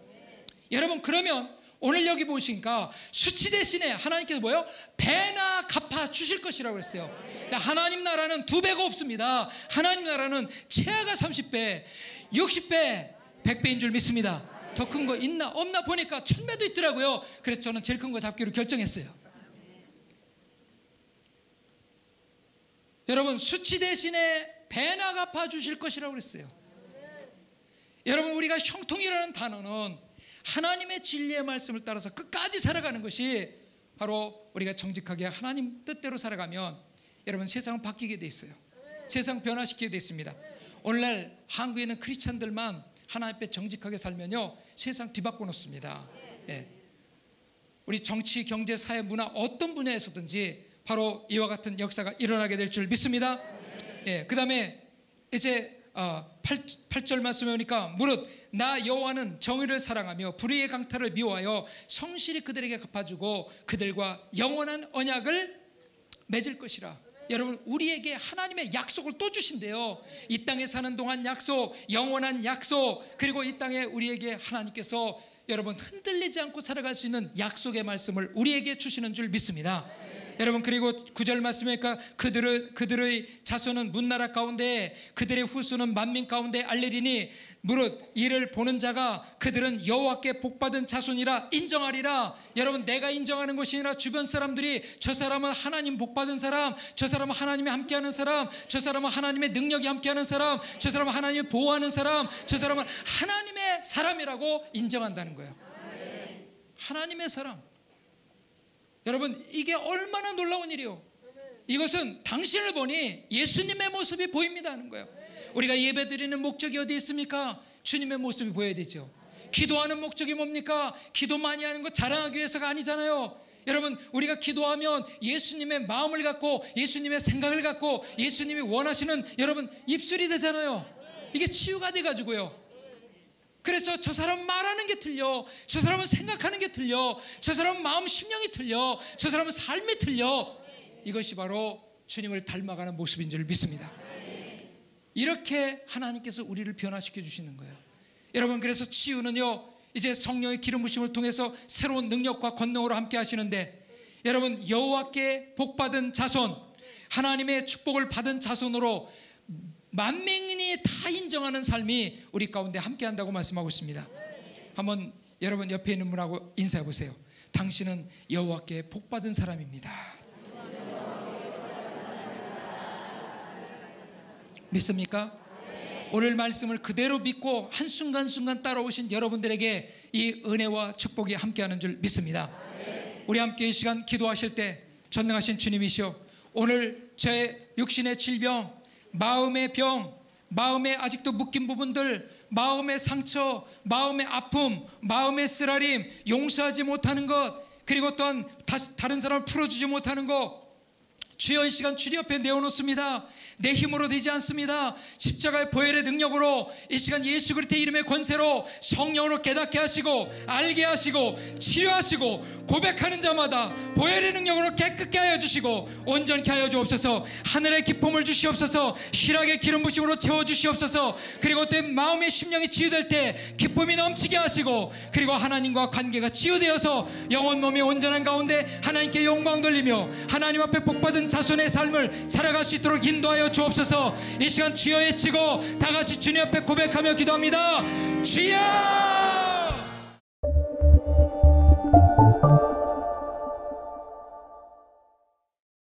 여러분, 그러면 오늘 여기 보시니까 수치 대신에 하나님께서 뭐예요? 배나 갚아 주실 것이라고 했어요. 하나님 나라는 2배가 없습니다. 하나님 나라는 최하가 30배, 60배, 100배인 줄 믿습니다. 더 큰 거 있나 없나 보니까 1000배도 있더라고요. 그래서 저는 제일 큰 거 잡기로 결정했어요. 여러분, 수치 대신에 배나 갚아 주실 것이라고 그랬어요. 여러분, 우리가 형통이라는 단어는 하나님의 진리의 말씀을 따라서 끝까지 살아가는 것이 바로 우리가 정직하게 하나님 뜻대로 살아가면 여러분, 세상은 바뀌게 돼 있어요. 세상 변화시키게 돼 있습니다. 오늘날 한국에 있는 크리스찬들만 하나님 앞에 정직하게 살면요, 세상 뒤바꿔 놓습니다. 예. 우리 정치, 경제, 사회, 문화 어떤 분야에서든지 바로 이와 같은 역사가 일어나게 될 줄 믿습니다. 예. 그 다음에 이제 8절 말씀에 보니까 무릇 나 여호와는 정의를 사랑하며 불의의 강탈을 미워하여 성실히 그들에게 갚아주고 그들과 영원한 언약을 맺을 것이라. 여러분, 우리에게 하나님의 약속을 또 주신대요. 이 땅에 사는 동안 약속, 영원한 약속, 그리고 이 땅에 우리에게 하나님께서 여러분 흔들리지 않고 살아갈 수 있는 약속의 말씀을 우리에게 주시는 줄 믿습니다. 여러분, 그리고 9절 말씀이니까 그들의 자손은 문나라 가운데 그들의 후손은 만민 가운데 알리리니 무릇 이를 보는 자가 그들은 여호와께 복받은 자손이라 인정하리라. 여러분, 내가 인정하는 것이 아니라 주변 사람들이 저 사람은 하나님 복받은 사람, 저 사람은 하나님이 함께하는 사람, 저 사람은 하나님의 능력이 함께하는 사람, 저 사람은 하나님이 보호하는 사람, 저 사람은 하나님의 사람이라고 인정한다는 거예요. 하나님의 사람. 여러분, 이게 얼마나 놀라운 일이요. 이것은 당신을 보니 예수님의 모습이 보입니다 하는 거예요. 우리가 예배드리는 목적이 어디 있습니까? 주님의 모습이 보여야 되죠. 기도하는 목적이 뭡니까? 기도 많이 하는 것 자랑하기 위해서가 아니잖아요. 여러분, 우리가 기도하면 예수님의 마음을 갖고 예수님의 생각을 갖고 예수님이 원하시는 여러분 입술이 되잖아요. 이게 치유가 돼가지고요. 그래서 저 사람 말하는 게 틀려, 저 사람은 생각하는 게 틀려, 저 사람은 마음 심령이 틀려, 저 사람은 삶이 틀려. 이것이 바로 주님을 닮아가는 모습인 줄 믿습니다. 이렇게 하나님께서 우리를 변화시켜 주시는 거예요. 여러분, 그래서 치유는요, 이제 성령의 기름 부심을 통해서 새로운 능력과 권능으로 함께 하시는데, 여러분, 여호와께 복받은 자손, 하나님의 축복을 받은 자손으로 만민이 다 인정하는 삶이 우리 가운데 함께 한다고 말씀하고 있습니다. 한번 여러분 옆에 있는 분하고 인사해 보세요. 당신은 여호와께 복받은 사람입니다. 믿습니까? 오늘 말씀을 그대로 믿고 한순간순간 따라오신 여러분들에게 이 은혜와 축복이 함께하는 줄 믿습니다. 우리 함께 이 시간 기도하실 때 전능하신 주님이시여, 오늘 제 육신의 질병, 마음의 병, 마음에 아직도 묶인 부분들, 마음의 상처, 마음의 아픔, 마음의 쓰라림, 용서하지 못하는 것, 그리고 또한 다른 사람을 풀어주지 못하는 것, 주여 이 시간 주님 앞에 내어놓습니다. 내 힘으로 되지 않습니다. 십자가의 보혈의 능력으로 이 시간 예수 그리스도의 이름의 권세로 성령으로 깨닫게 하시고 알게 하시고 치유하시고 고백하는 자마다 보혈의 능력으로 깨끗게 하여 주시고 온전케 하여 주옵소서. 하늘의 기쁨을 주시옵소서. 희락의 기름 부심으로 채워 주시옵소서. 그리고 또 마음의 심령이 치유될 때 기쁨이 넘치게 하시고, 그리고 하나님과 관계가 치유되어서 영혼 몸이 온전한 가운데 하나님께 영광 돌리며 하나님 앞에 복받은 자손의 삶을 살아갈 수 있도록 인도하여 주옵소서. 이 시간 주여 외치고 다 같이 주님 앞에 고백하며 기도합니다. 주여!